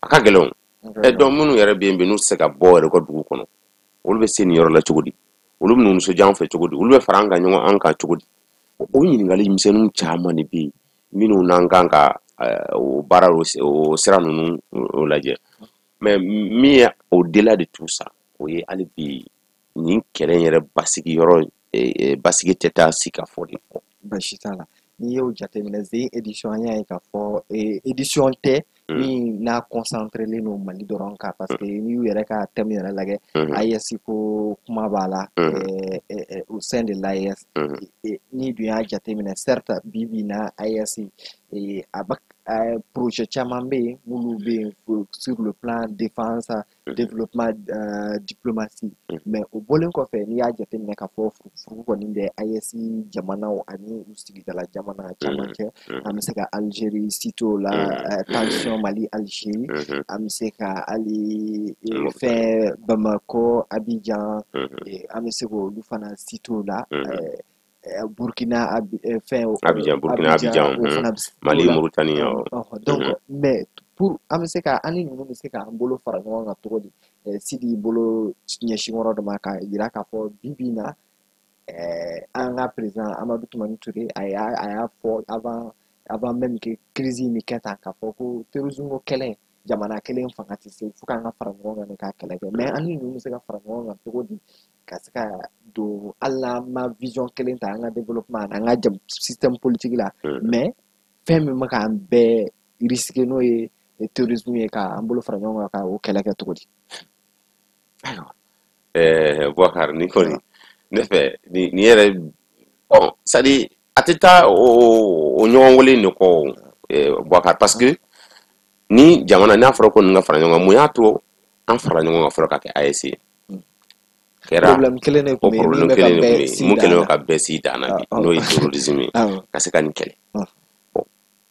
a ka gɛlɛn o donc minnu yɛrɛ bɛ yen bi n'u tɛ se ka bɔ yɛrɛ ka dugu kɔnɔ olu bɛ se nin yɔrɔ la cogo di olu bɛ nisɔndiya an fɛ cogo di olu bɛ fara an kan cogo di o ɲininkali misɛnninw caman de bɛ yen minnu n'an kan ka o baara o sira ninnu lajɛ mais min ye au-delà de tout ça o ye hali bi nin kɛlɛ yɛrɛ basigi yɔrɔ basigi tɛ taa si ka fɔ de kɔ basi t'a la n'i y'o jateminɛ zen édition an y'a ye k'a fɔ édition tɛ min n'a concentrelen no Mali dɔrɔn kan parce que n'i y'u yɛrɛ ka thème yɛrɛ lajɛ AES ko kuma b'a la au sein de l'AES n'i dun y'a jateminɛ certes bi bi na AES a bɛ projet caman bɛ yen minnu bɛ yen sur le plan défense développement diplomatie mais o bɔlen kɔfɛ n'i y'a jateminɛ k'a fɔ furugu kɔni bɛ AES jamanaw ani u sigidala jamana caman cɛ an bɛ se ka Algérie cito la tension Mali Algérie an bɛ se ka hali fɛn Bamako Abidjan an bɛ se k'olu fana cito la Burkina Abidjan Burkina Abidjan Mali Mauritanie donc mais pour an bɛ se ka an ni ninnu bɛ se k'an bolo fara ɲɔgɔn kan cogo di Sidi bolo ɲɛsin yɔrɔ dɔ ma k'a jira k'a fɔ bi bi in na an ka président Amadou Toumani Touré a y'a fɔ avant même que crise in bɛ kɛ tan k'a fɔ ko terrorisme ko kɛlɛ jamana kelen fanga tɛ se fo k'an ka fara ɲɔgɔn kan k'a kɛlɛ kɛ mais an ni ninnu bɛ se ka fara ɲɔgɔn kan cogo di ka se ka don hali n'an ma vision kelen ta an ka développement an ka système politique la mais fɛn min bɛ k'an bɛɛ risquer n'o ye terrorisme ye k'an bolo fara ɲɔgɔn kan ka o kɛlɛ kɛ cogo di. Boubacar ni kɔni ne fɛ ni yɛrɛ bon c'est à dire a tɛ taa o ɲɔgɔn wele de kɔ Boubacar parce que ni jamana n'a fɔra ko nin ka fara ɲɔgɔn kan mun y'a to an fara ɲɔgɔn kan fɔlɔ ka kɛ AEC ye kɛra problème kelen de tun bɛ yen mun kɛlen ka bɛɛ si dan na bi n'o ye terrorisme ye ka se ka nin kɛlɛ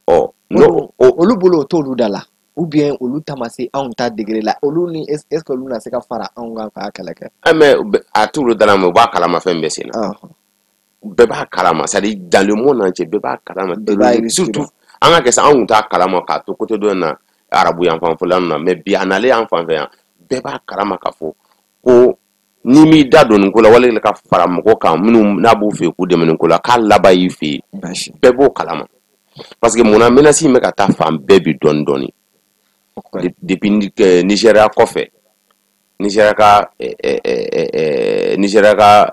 olu bolo o t'olu da la ou bien olu ta ma se anw ta degré la olu ni est ce que olu na se ka fara anw kan k'a kɛlɛ kɛ mais a t'olu da la mais u b'a kalama fɛn bɛɛ sen na bɛɛ b'a kalama c'est à dire dans le monde entier bɛɛ b'a kalama surtout an ka kɛ sa anw t'a kalama k'a to côté dɔ in na arabu yan fan fɛla na mais bi a nalen an fan fɛ yan bɛɛ b'a kalama k'a fɔ ko ni m'i da don nin ko la wala ka fara mɔgɔ kan minnu n'a b'u fɛ k'u dɛmɛ nin ko la k'a laban y'i fɛ yen bɛɛ b'o kalama parce que munna menace in bɛ ka taa fan bɛɛ bi dɔɔni dɔɔni depuis Nigeria kɔfɛ Nigeria ka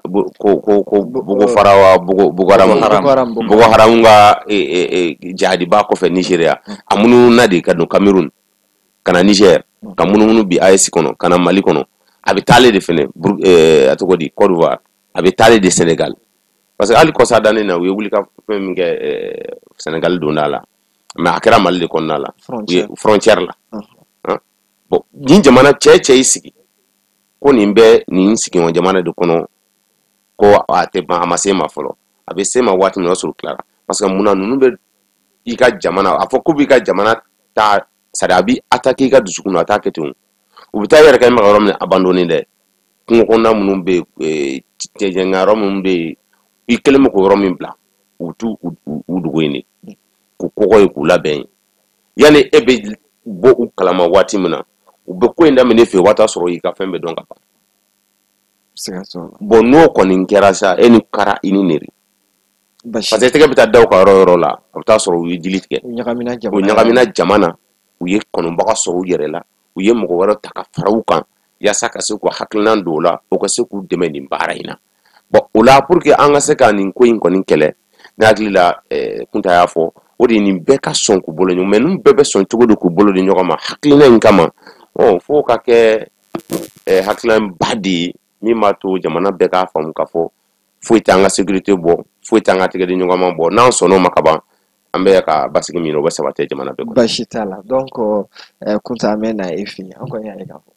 Boko Haram ka jihadiba kɔfɛ Nigeria a munumunu de ka don Cameroun ka na Niger ka munumunu bi AES kɔnɔ ka na Mali kɔnɔ a bɛ taale de fɛnɛ a tɔgɔ di Côte d'Ivoire a bɛ taale de Sénégal parce que hali kɔsa dannen na u ye wuli ka fɛn min kɛ Sénégal donda la mais a kɛra Mali de kɔnɔna la frontière la bon nin jamana cɛ y'i sigi ko nin bɛ nin sigiɲɔgɔn jamana de kɔnɔ ko a tɛ ban a ma se ma fɔlɔ a bɛ se ma waati min na o sɔrɔ tilara parce que munna ninnu bɛ i ka jamana a fɔ ko b'i ka jamana ta c'est à dire a b'i attaquer i ka dusukun na a t'a kɛ ten u bɛ taa yɛrɛ kɛ yɔrɔ min abandonné dɛ kungo kɔnɔna minnu bɛ yen cɛncɛn yɔrɔ minnu bɛ yen i kɛlen bɛ k'o yɔrɔ min bila u t'u dogo yen de k'u kɔgɔ ye k'u labɛn yen yanni e bɛ bɔ u kalama waati min na u bɛ ko in daminɛ fɛ waati sɔrɔ i ka fɛn bɛɛ dɔn ka ban bon n'o kɔni kɛra sa e ni kara i ni neri parce que tɛgɛ bɛ taa da u ka yɔrɔ la a bɛ taa sɔrɔ u ye dili tigɛ u ɲagamina jama na u ye kɔnɔbaga sɔrɔ u yɛrɛ la u ye mɔgɔ wɛrɛ ta ka fara u kan yaasa ka se k'u hakilina don o la u ka se k'u dɛmɛ nin baara in na bon o la pour que an ka se ka nin ko in kɔni kɛlɛ ne hakili la Kunta y'a fɔ o de nin bɛɛ ka sɔn k'u bolo ɲɔgɔn mais ninnu bɛɛ bɛ sɔn cogo di k'u bolo di ɲɔgɔn ma hakilina in kama fo ka kɛ hakilina ba de ye min b'a to jamana bɛɛ k'a faamu k'a fɔ foyi t'an ka sécurité bɔ foyi t'an ka tɛgɛ di ɲɔgɔn ma bɔ n'an sɔnn'o ma ka ban an bɛ ka basigi min na o bɛ sabati jamana bɛɛ kɔnɔ basi t'a la donc Kunta an bɛ na e fɛ yen an kɔni y'a ye k'a fɔ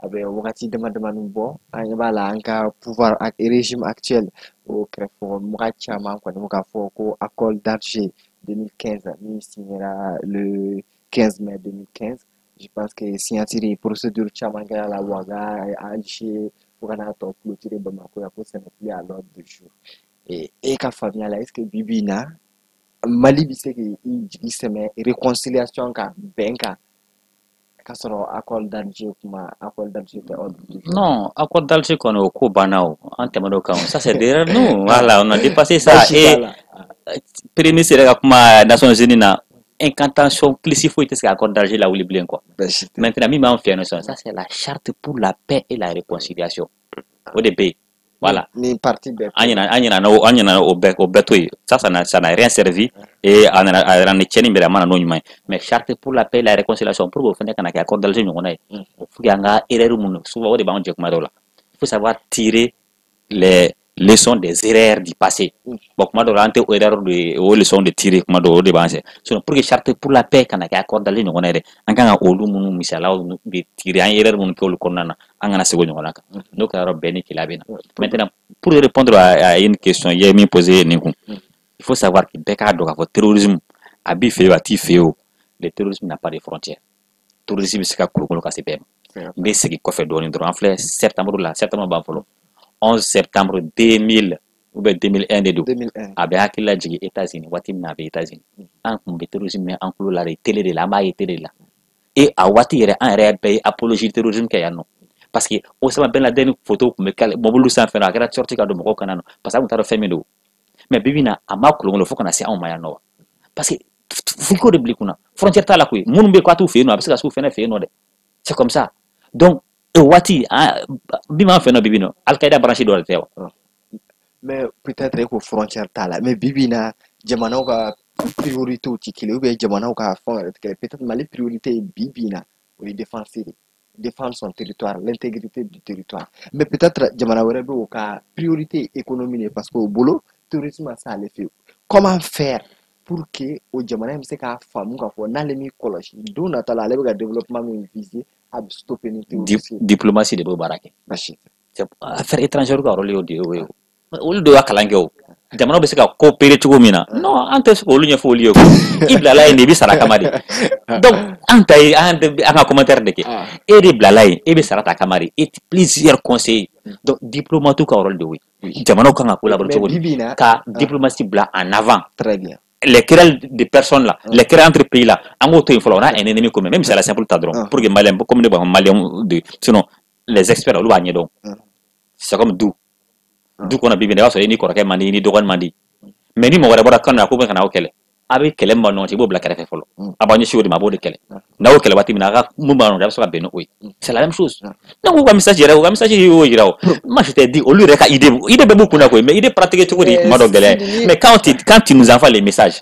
a bɛ wagati dama damani bɔ an ɲɛ b'a la an ka pouvoir régime actuel o kɛrɛfɛmɔgɔ caman kɔni bɛ k'a fɔ ko accord d'Alger 2015 min signera le 15 mai 2015 je pense que signature procédure caman kɛra la Ouaga Alger fo ka n'a tɔ clôturer Bamako yan ko ce n'est plus à l'ordre du jour e ka faamuya la est ce que bi bi in na Mali bɛ se k'i jigi sɛmɛ réconciliation kan bɛn kan k'a sɔrɔ accord d'Alger tɛ ordre du jour non accord d'Alger kɔni o ko banna o an tɛmɛn'o kan ça c'est derrière nous voilà on a dépassé ça et premier ministre yɛrɛ ka kuma Nations Unies na incantation cliché foyi tɛ se ka accord d'Alger lawuli bilen quoi maintenant min b'an fɛ yan nɔ ça c'est la charte pour la paix et la réconciliation o de bɛ yen voilà ni parti bɛɛ an ɲinana o bɛɛ to yen ça n'a rien servi et a nana ni cɛnni bɛɛ a mana n'o ɲuman ye mais charte pour la paix et la réconciliation pour que o fana kana kɛ accord d'Alger ɲɔgɔnna ye faut que an ka erreur minnu souvent o de b'an jɛ kuma dɔw la il faut savoir tirer les leçons des erreurs du passé bon kuma dɔw la an tɛ erreur de o leçon de tirer kuma dɔw o de b'an sɛ sinon pour que charte pour la paix kana kɛ accord d'Alger ɲɔgɔnna ye dɛ an kan ka olu minnu misaliyaw de tirer an ye erreur minnu kɛ olu kɔnɔna na an kana segin o ɲɔgɔnna kan n'o kɛra yɔrɔ bɛɛ ni kɛlɛ bɛ na maintenant pour répondre à une question il y a min posé nin kun il faut savoir que bɛɛ k'a dɔn k'a fɔ terrorisme a b'i fɛ a t'i fɛ o le terrorisme n'a pas de frontière terrorisme bɛ se ka kolokolo ka se bɛɛ ma n bɛ segin kɔfɛ dɔɔni dɔrɔn an filɛ septembre b'an fɔlɔ 11 septembre 2000 ou bien 2001 de don a bɛ hakili lajigin États-Unis waati min na a bɛ États-Unis an kun bɛ terrorisme mɛn an tulo la de télé de la an b'a ye télé de la et a waati yɛrɛ an yɛrɛ bɛɛ ye apologie terrorisme kɛ yan nɔ parce que Osama Ben Laden photo kun bɛ kale mobile sanfɛ a kɛra sortie ka don mɔgɔw kana nɔ parce que an kun t'a dɔn fɛn min don mais bi bi in na a ma kolokolo fo kana se anw ma yan nɔ parce que Fuko de blikuna frontière ta la koy mun be ko tu fe no abse ka su fe na fe no de c'est comme ça donc e wati bima fe no bibino al qaida branché do tewa mais peut-être que frontière ta la mais bibina jamana ka priorité ou tikile ou bien jamana ka fond peut-être mali priorité bibina ou défendre son territoire, l'intégrité du territoire. Mais peut-être jamana wéré be ka priorité économique parce que au boulot tourisme ça le fait. Comment faire pour que au jamana se ka famu ka fo nalemi koloshi do na tala le développement min visé à stopper diplomatie de bo barake machine affaire étrangère ka rôle de o do akalange o jamana be se ka coopérer tugo mina non ante ko lu nyefo liyo iblala ni bi sara kamari donc anga commentaire de ke et de blalay e be sara ta kamari et plusieurs conseils donc diplomate ka rôle de oui jamana ka nga collaborer tugo ka diplomatie bla en avant très bien les querelles des personnes là, les querelles entre pays là, en gros, il faut on a un ennemi commun, même si c'est la simple tadron, pour que Malien, comme les Maliens, sinon les experts, donc c'est comme d'où qu'on a bien sur les Nicolas Mandi, ni Dogan Mandi, mais ni mon rabora quand on a coupé canal auquel, avec quel est non, tu peux blaquer les follow, abonné sur des mabos de quel, n'a auquel va t'imaginer, mouvement de la beno, oui, c'est la même chose. Non, on va messager, moi je t'ai dit, au lieu de idée beaucoup n'a mais idée pratiquée tout dit, mais quand tu nous envoies les messages,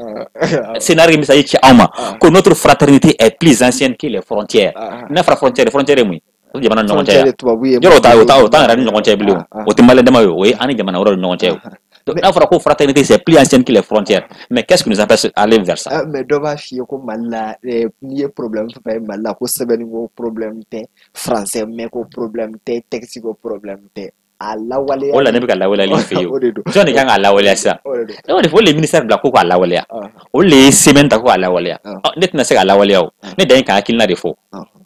scénario message qui que notre fraternité est plus ancienne que les frontières. Notre frontière est oui. Jamana non caya. Joro ta ra non caya bilu. O timale dama yo, oui, ani jamana oro non caya. Donc notre fraternité c'est plus ancienne que les frontières. Mais qu'est-ce qui nous empêche d'aller vers ça? Mais dommage fier ko malla ni problème fa malla ko sebeni ko problème té français mais ko problème té texte ko problème té. Allah wale wala ne bika lawala li fe yo joni kanga lawala sa no de fo le ministère bla ko ko lawala o le semaine ta ko lawala net na se lawala o ne den ka akilna de fo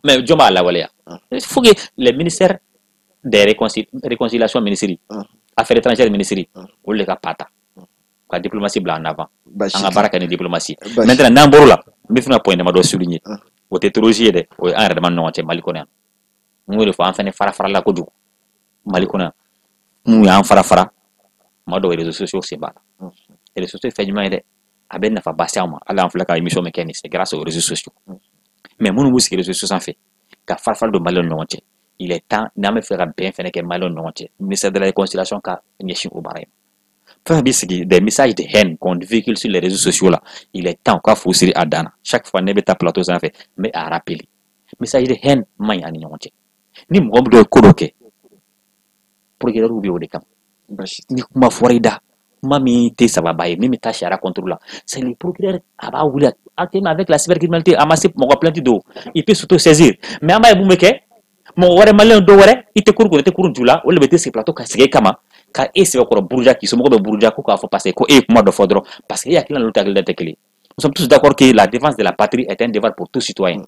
mais joma lawala il faut que les ministères des réconciliation ministérielle affaires étrangères ministérielle o le ka pata ka diplomatie bla en avant anga baraka ni diplomatie maintenant namboro la mi fina point de ma do souligner o tétrologie de o en redemand non te malikona ngolo fo en fait fara la ko du malikona nous y a un fara mado réseaux sociaux c'est bas et les sociaux fait du mal aben na fa basiama ala en flaka émission mécanique c'est grâce aux réseaux sociaux mais mon musique réseaux sociaux en fait ka farfal do malon non té il est temps na me faire bien faire que malon non té ministère de la réconciliation ka nyeshi au barem faire des messages de haine qu'on véhicule sur les réseaux sociaux là il est temps quoi faut sur adana chaque fois ne beta plateau ça fait mais à rappeler message de haine may ani non té ni mo do kodoke procureur ou bio de camp ni kuma forida mami te sababaye mimi ta chara contrôle c'est le procureur aba wula actuellement avec la cybercriminalité amassé mon plainte d'eau il peut s'auto saisir mais amba bu meke mon wore malin do wore ite kurun jula o le bete ce plateau ka sege kama ka ese ko burja ki so mo be burja ko fa passer ko e kuma do fodro parce que y a qui dans le tacle de nous sommes tous d'accord que la défense de la patrie est un devoir pour tout citoyen.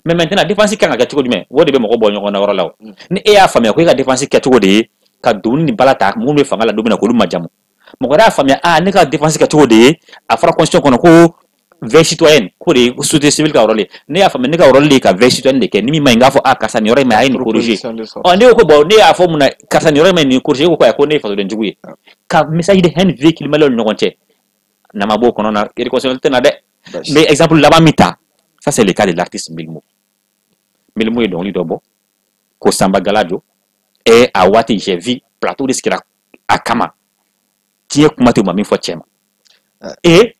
Mais maintenant, la défense qui a gâté du mais, vous devez me revoir on a là. Ni e a famille ko la défense qui a tout de ka dun ni balata mo me fanga la do na ko lu majamu. Mo gara famille a ne ka défense qui a tout de a fara constitution kono ko veille citoyenne ko de société civile ka role. Ne a famille ne ka role ka veille citoyenne de ke ni mi ma ngafo a kasa ni ore ma ay ni corriger. On ne ko bo ne a fo mu na kasa ni ore ma ni corriger ko ne fa do njuguye. Ka message de haine véhicule malol no gonche. Namabo konona réconciliation na de mais exemple là-bas mita ça c'est le cas de l'artiste Milmo est dans l'Idobo ko Samba Galadio et à Wati j'ai vu plateau de skira akama tie kuma te mami fo chema et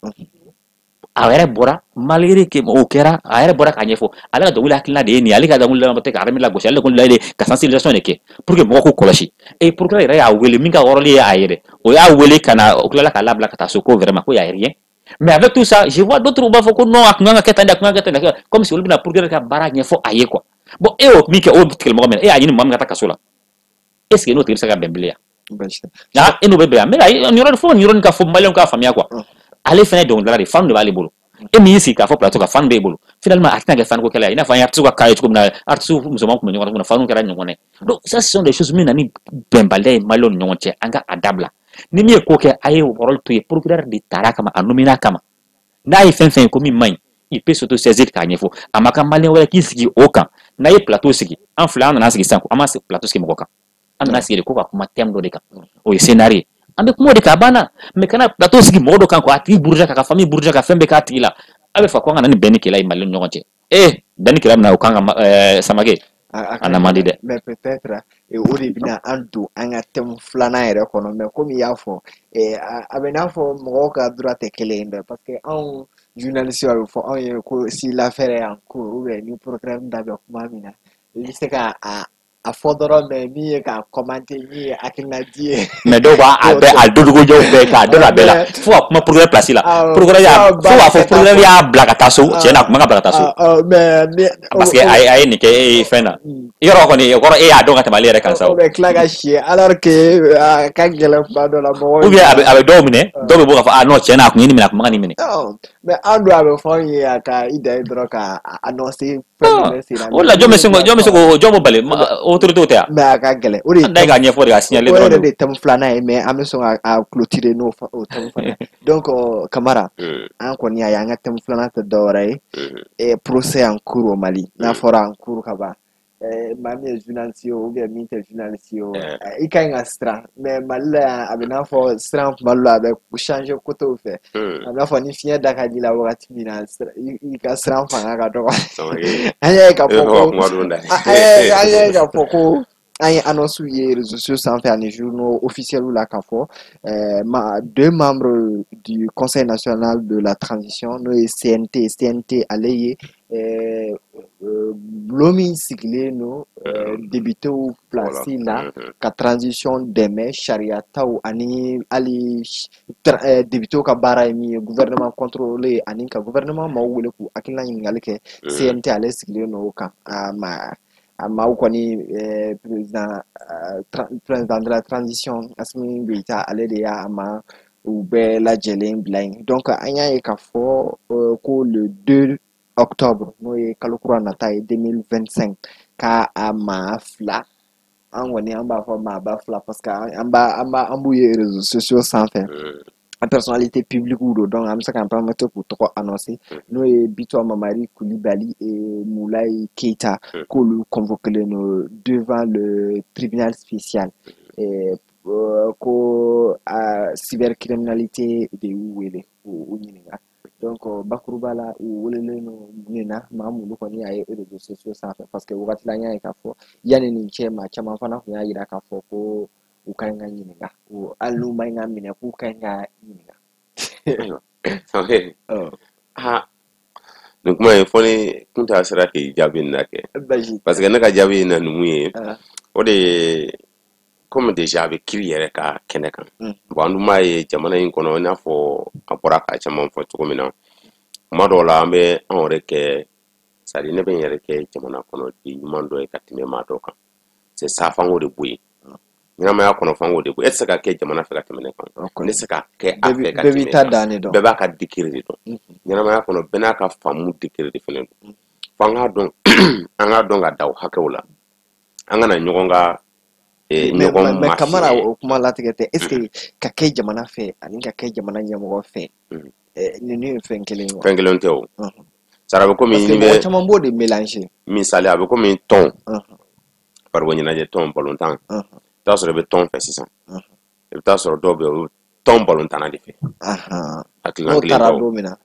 awere bora malgré que o kera awere bora kanyefo ala do wula kilna de ni ali ka da wula mate ka remela go shale ko la de ka sensibilisation ne ke pour que mo ko koloshi et pour que ya wele minga woroli ya ayere o ya wele kana o kala kala bla kata soko vraiment ko ya rien mais avec tout ça je vois d'autres ba foko non akanga ketanda comme si olbina pour que ka bara nyefo aye quoi bon et o mi ke o tel mo men e ayini mo ngata kasula est ce que no tir saka bemblia ya eno bebe mais ay on yoro fo nyoro ka fo malion ka famia quoi aller faire donc là les femmes de aller bolo et mi ici ka fo plateau ka fan be bolo finalement atna ka fan ko kala ina fa ya tsuka kai tsuka na artsu musoman ko nyoro na fanu kara nyone donc ça ce sont des choses mina ni bembalé malon nyonche anga adabla ni mi ko ke aye worol to procureur de taraka ma anomina kama na yi fen ko mi mai il peut s'auto saisir ka nyefo amaka malin wala kisigi oka na yi plateau sigi en flan na sigi sanko ama plateau sigi moka amna sigi ko ka kuma tem do de ka o scénario ambe kuma de ka bana mais kana plateau sigi modo kan ko ati burja ka famille burja ka fembe ka tila abe fa ko ngana ni beni kila imali nyonte beni kila na ukanga samage ana mandi de mais peut-être o de bina ando anga tem flana ere kono mais comme il y a fo abena fo mo ka droite kelende parce que en journaliste fo en ko si l'affaire est en cours ou bien ni programme d'abe kuma mina il se ka a fodoro mais mi ka commenter ni akina die mais do ba a do go jo be ka do la bela fo kuma programme place la programme ya fo programme ya blaga taso na kuma blaga taso mais parce que ay ni ke fena yoro ko ni ko a do ka tamali re kan sa mais claga chier alors que ka gele ba do la mo ou bien avec do mine do be bo ka no chena ku ni mina kuma ni mine mais ando abe fo yi aka ide droka annoncer wala jo me mo bale autorité mais aka gele o de ga nyefo de signaler do de tem flana mais ameso a clôturer no o tem flana donc camara an ko ni ya nga tem flana te dore procès en cours au Mali na fora en cours kaba mami journaliste ou bien mite journaliste i ka nga stra mais malla abena fo stra mallo avec changer côté au fait abena fo ni fien daka di la wakati mina i ka stra fa nga do anya ka poko anya ka poko ay annonce les réseaux sociaux sans faire les journaux officiels ou la CAFO deux membres du Conseil national de la transition nous CNT allié blomi sigle no débuté ou placé là ka transition demain chariata ou ani ali débuté ka bara mi gouvernement contrôlé ani ka gouvernement ma wole ku akila ngali ke CNT alé sigle no ka ama ukoni président de la transition Assimi Goïta allait déjà ama ube la jelen blind donc anya e ka fo ko le 2 octobre no e kalukura na tai 2025 ka ama fla an woni amba fo ma ba fla parce que amba ambuye réseaux sociaux sans faire en personnalité publique ou donc am ça quand permettre pour trop annoncer nous et Bito Mamari Koulibaly et Moulay Keita qu'on le convoque devant le tribunal spécial ko cybercriminalité de ouele ou nyinga donc bakurubala ou wolele no nina mamu ko ni ay réseaux sociaux ça fait parce que wakati la nya ka fo yani ni chema chama fana ko ira ka fo ko ukanga nyinga o alu mai nga mine ku kanga nyinga okay donc moi foni kunta sera ke jabi nake parce que naka jabi na numuye o de comme déjà avec kiriere ka kenekan bandu mai jamana in kono na fo apora ka chama fo tukomina madola ambe onreke sari ne ben yereke jamana kono di mando e katime madoka c'est ça fango de buyi nyama ya kono fango de buyi etsa ka ke jamana fe katime kan ne saka ke afe ka be ta dane do be ba ka dikiri do nyama ya kono bena ka famu dikiri de felen fanga don anga don ga daw hakawla anga na nyogonga mais kamara kuma latigete est-ce que ka ke jamana fe ani ka ke jamana nyamo fe ni fenkelen teo sarabe ko mi ni be chama mbo de mélanger mi sale abe ko mi ton par woni na je ton longtemps ta so be ton fe 600 e ta so do be ton longtemps na dife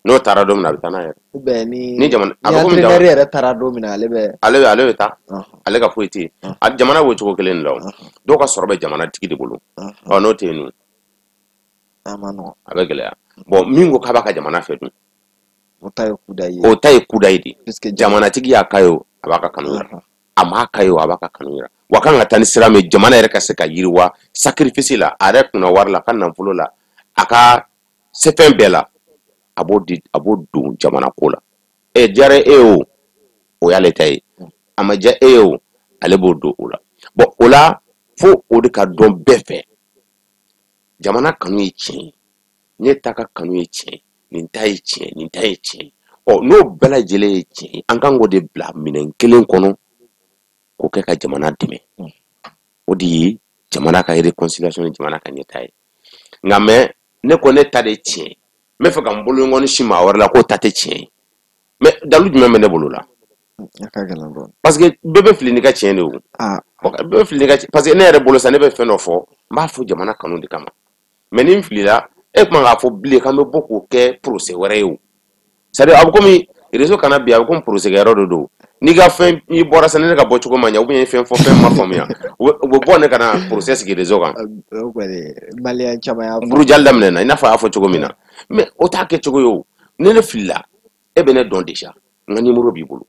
no taradomina be tana be ni jamana abe ko mi jamana taradomina ale ta ale ka foiti al jamana wo choko kelen law do ka so be jamana tigi de bolo no tenu amano abe gele bon mingo kaba ka jamana fe dun o tay kudai di jamana tigi ya kayo abaka kanura ama kayo abaka kanura wakanga tani sirame jamana yere ka se ka yiriwa sacrifice la are kuna warla kan nan fulo la aka sefen bela abo jamana kola jare o yale tay ama ja ale bodo ola bon ola fo o de ka don befe jamana kanu yi chin ne taka kanu yi chin nin tayi chin no bela jele yi chin an kan go de bla minen kelen kono ko ke ka jamana dime o di jamana ka reconciliation jamana ka ne tayi ngame ne ko ne ta de chin me fa kan bolo ngoni shima warla ko tate chin me dalu dime me ne bolo la parce que bebe fili ni ka chin de o bebe fili ni ka parce que ne yere bolo sa ne be fe no fo mba fu jamana kanu de kama mais ni filila e kuma nga fo bile kan be boko ke procès wɛrɛ ye o c'est à dire a bɛ komi réseau kana bi a bɛ komi procès kɛyɔrɔ de don n'i ka fɛn i bɔra sisan ne ka bɔ cogo ma ɲɛ ou bien fɛn fɔ fɛn ma faamuya u bɛ bɔ ne kana procès sigi réseau kan maliyɛn caman y'a fɔ burujali daminɛ na i n'a fɔ a y'a fɔ cogo min na mais o t'a kɛ cogo ye o ne filila e bɛ ne dɔn déjà n ka numéro b'i bolo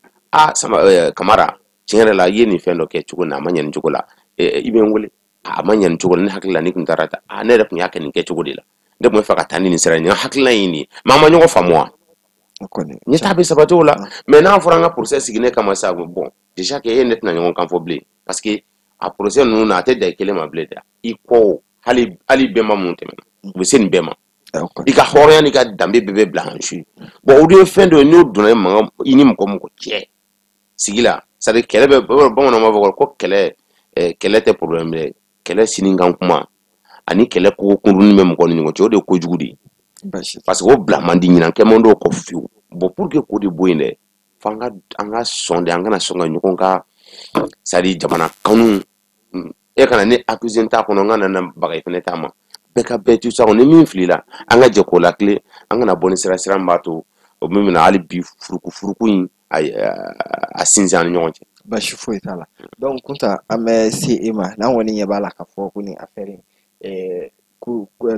sama Kamara tiɲɛ yɛrɛ la i ye nin fɛn dɔ kɛ cogo na a ma ɲɛ nin cogo la i bɛ n wele a ma ɲɛ nin cogo la ne hakili la ne tun taara ta ne yɛrɛ tun y'a kɛ nin kɛ cogo de la ne tun bɛ fɛ ka taa ni nin sira in n hakilina ye nin ye mais an ma ɲɔgɔn faamu wa ɲɛ t'a bɛ sabati o la mais n'a fɔra an ka procès sigi ne kama sa bon déjà que e ne tɛna ɲɔgɔn kan fɔ bilen parce que a procès ninnu na a tɛ da i kelen ma bilen dɛ i kɔ hali bɛnba minnu tɛmɛna u bɛ se nin bɛɛ ma i ka hɔrɔnya n'i ka danbe bɛɛ bɛ bila hansi bon o de ye fɛn dɔ ye n'o donna i ni mɔgɔ mɔgɔ cɛ sigi la c'est à dire kɛlɛ bɛ bamananw b'a fɔ ko kɛlɛ tɛ problème dɛ kɛlɛ sinikan kuma ani kɛlɛ kogo kunkurunin bɛ mɔgɔ ni ɲɔgɔn cɛ o de ye kojugu de ye parce que o bila man di ɲinan kɛ man di o kɔ fiyewu bon pour que k'o de bɔ yen dɛ fo an ka sɔn de an kana sɔn ka ɲɔgɔn ka c'est à dire jamana kanu e kana ne accusé t'a kɔnɔ n ka na baga i fɛnɛ t'a ma bɛɛ ka bɛɛ to sa ni min filila an ka jɛ k'o lakile an kana bɔ ni sira min b'a to o min bɛna hali bi furuku in a sinsin an ni ɲɔgɔn cɛ basi foyi t'a la donc kunta an bɛ se e ma n'an kɔni ɲɛ b'a la k'a fɔ ko nin affaire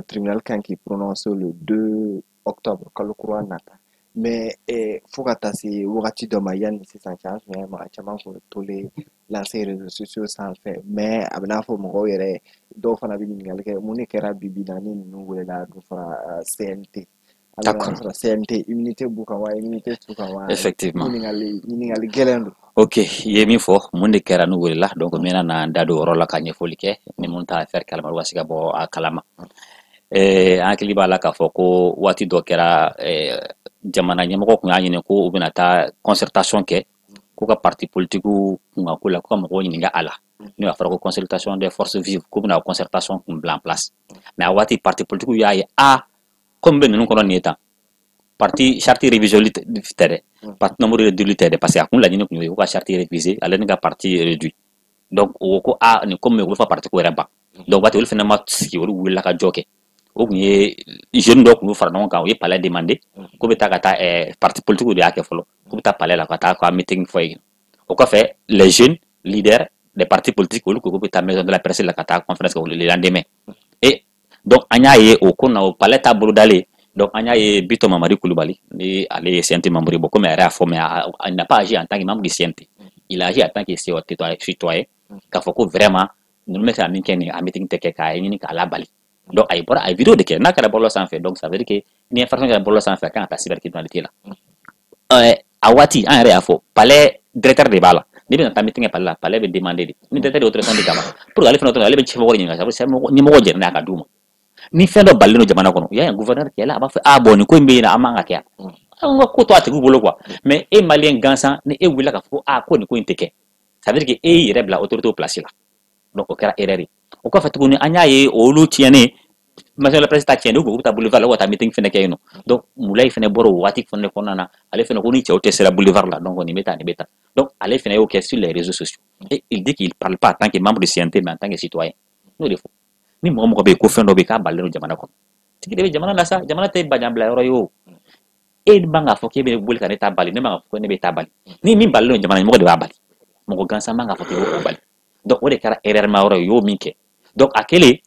tribunal kan k'i prononcer le 2 octobre kalo kura nata mais fo ka taa se wagati dɔ ma yanni sisan cɛ an tun ye maa caman kun tolen lancer réseaux sociaux sanfɛ mais a bɛ n'a fɔ mɔgɔw yɛrɛ dɔw fana bɛ ɲininkali kɛ mun de kɛra bi na ni ninnu welela dun fara CNT CNT immunité b'u kan wa immunité t'u kan wa effectivement ɲininkali gɛlɛn don ok i ye min fɔ mun de kɛra n'u welela donc n bɛna na n da don o yɔrɔ la ka ɲɛfɔli kɛ ni mun t'a affaire kalama u ka se ka bɔ a kalama an hakili b'a la k'a fɔ ko waati dɔ kɛra jamana ɲɛmɔgɔ kun y'a ɲini ko u bɛna taa concertation kɛ ko ka parti politique kun ka ko la ko ka mɔgɔw ɲininka a la n'o y'a fɔra ko consultation des forces vives ko bɛna concertation kun bila en place mais a waati parti politique y'a ye comme bɛ ninnu kɔnɔ nin ye tan parti charte révisée tɛ dɛ parti nombre réduit tɛ dɛ parce que a kun laɲini kun ye ko ka charte révisée ale ni ka parti réduit donc o ko nin comme olu fa parti ko yɛrɛ ban donc waati olu fana ma sigi olu wulila ka jɔ kɛ o kun ye jeune dɔ kun fara ɲɔgɔn kan o ye palais demandé ko bɛ taa ka taa parti politique de y'a kɛ fɔlɔ ko bɛ taa palais la ka taa ka meeting fɔ yen o kɔfɛ les jeunes leaders des partis politiques olu ko bɛ taa maison de la presse la ka taa conférence kɛ le lendemain et donc an y'a ye o ko na o palais t'a bolo dalen donc an y'a ye Bitɔn Mamadi Kulibali ni ale ye CNT membre ye bon comme a yɛrɛ y'a fɔ mais il n'a pas agi en tant que membre du CNT il a agi en tant que citoyen k'a fɔ ko vraiment ninnu bɛ se ka min kɛ nin a meeting tɛ kɛ k'a ɲini k'a labali donc a ye vidéo de kɛ n'a kɛra bɔlɔlɔ sanfɛ donc ça veut dire que ni infraction kɛra bɔlɔlɔ sanfɛ a kan ka taa cybercriminalité la a waati an yɛrɛ y'a fɔ palais directeur de b'a la ni bɛna taa meeting kɛ palais la palais bɛ demander de ni directeur de autorisation de kama pour que ale fana ale bɛ ɲɛmɔgɔ ɲininka ɲɛmɔgɔ jɛnna n'a ka d'u ma ni fɛn dɔ balilen don jamana kɔnɔ y'a ye gouverneur kɛ la a b'a fɔ bon nin ko in bɛ yen an man ka kɛ yan an ka ko to a tigiw bolo quoi mais e maliyɛn gansan ni e wulila k'a fɔ ko nin ko in tɛ kɛ ça veut dire que e y'i yɛrɛ bila autorité place la donc o kɛra erreur ye o kɔfɛ tuguni an y'a ye olu tiɲɛnen maison de la presse ta tiɲɛnen u bɛ taa boulevard la u ka taa meeting fɛnɛ kɛ yen nɔ donc Mulayi fɛnɛ bɔra o waati fɛnɛ kɔnɔna na ale fɛnɛ ko ni cɛw tɛ sera boulevard la donc nin bɛ nin bɛ tan donc ale fɛnɛ y'o kɛ sur les réseaux sociaux et il dit qu'il parle pas en tant que membre du CNT mais en tant que citoyen n'o de fɔ ni mɔgɔ mɔgɔ bɛ yen ko fɛn dɔ bɛ yen k'a balilen don jamana kɔnɔ tigi de bɛ jamana la sa jamana tɛ bajan bila yɔrɔ ye o e man k'a fɔ k'e bɛ boli ka ne ta bali ne man k'a fɔ ko ne bɛ ta bali ni min balilen don jamana ɲɛmɔgɔ de b'a bali mɔgɔ gansan man k'a fɔ k'e b'o bali donc o de kɛra erreur ma yɔrɔ ye o y'o min kɛ donc a kɛlen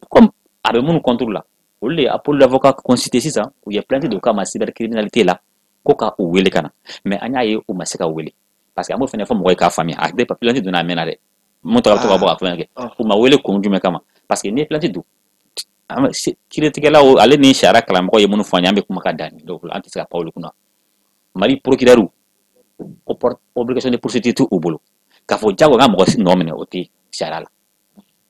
comme a bɛ minnu contre la olu de appelé l'avocat consulté sisan u ye plainte de k'a ma cybercriminalité la ko ka u wele ka na mais an y'a ye u ma se ka wele parce que an b'o fɛnɛ fɔ mɔgɔ ye k'a faamuya a bɛ plainte donna a mɛnna dɛ mun taara to ka bɔ ka fɛn kɛ u ma wele kun jumɛn kama parce que ni plainte don kiiritigɛlaw ale ni sariya kalanmɔgɔ ye minnu fɔ an ye an bɛ kuma ka dan donc an tɛ se ka pan olu kunna Mali procureur obligation de poursuite t'u bolo k'a fɔ jago n ka mɔgɔ nɔ minɛ o tɛ sariya la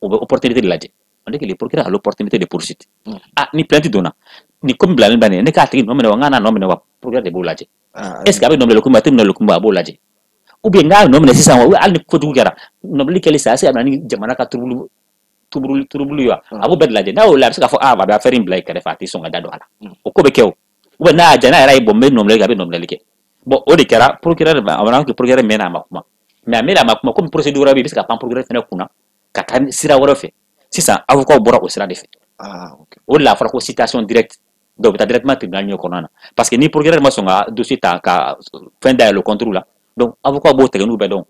o bɛ opportunité de lajɛ on dit que le procureur a l'opportunité de poursuite ni plainte donna ni komi bilalen bɛ nin ne k'a tigi nɔ minɛ wa n ka na nɔ minɛ wa procureur de b'o lajɛ est ce que a bɛ nɔ minɛ le kunba a tɛ minɛ le kunba a b'o lajɛ ou bien n k'a nɔ minɛ sisan wa hali ni kojugu kɛra nɔbili kɛli sa est ce que a bɛ na ni jamana ka turubulu ye wa a b'o bɛɛ de lajɛ n'a y'o la a bɛ se k'a fɔ a bɛ affaire in bila i kɛrɛfɛ a tɛ sɔn ka da don a la o ko bɛ kɛ o ou bien n'a y'a diya n'a yɛrɛ ye bon n bɛ nɔminɛli kɛ a bɛ nɔminɛli kɛ bon o de kɛra procureur a mana kɛ procureur mɛnna a ma kuma mais a mɛnna a ma kuma comme procédure wɛrɛ bɛ yen i bɛ se ka pan procureur fɛnɛ kunna ka taa sira wɛrɛ fɛ sisan avocat bɔra o sira de fɛ ok. O la fara ko citation directe donc ta directement tribunal nyo konana parce que ni procureur ma songa dossier ta ka fin da le contrôle là donc avocat bo tegenu be donc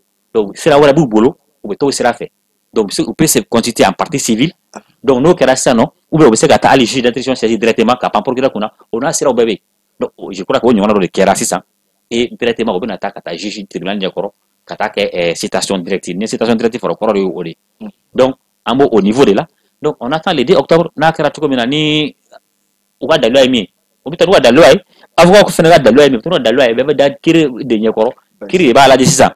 c'est la wala bu bolo ou to sera fait donc on peut se constituer en partie civile donc no kera ça non ou bien on se gata ali juge d'instruction saisi directement ka pan procureur kuna on a sera bébé donc je crois que on a de kera ça et directement on attaque ta juge tribunal nyakoro kata ke citation directe ni citation directe for ko ro donc en mot au niveau de là donc on attend le 2 octobre na kera tuko mina ni uga da loi mi o bitan uga da loi avocat ko fena da loi mi to da loi be da kiri de nyakoro kiri ba la di sisa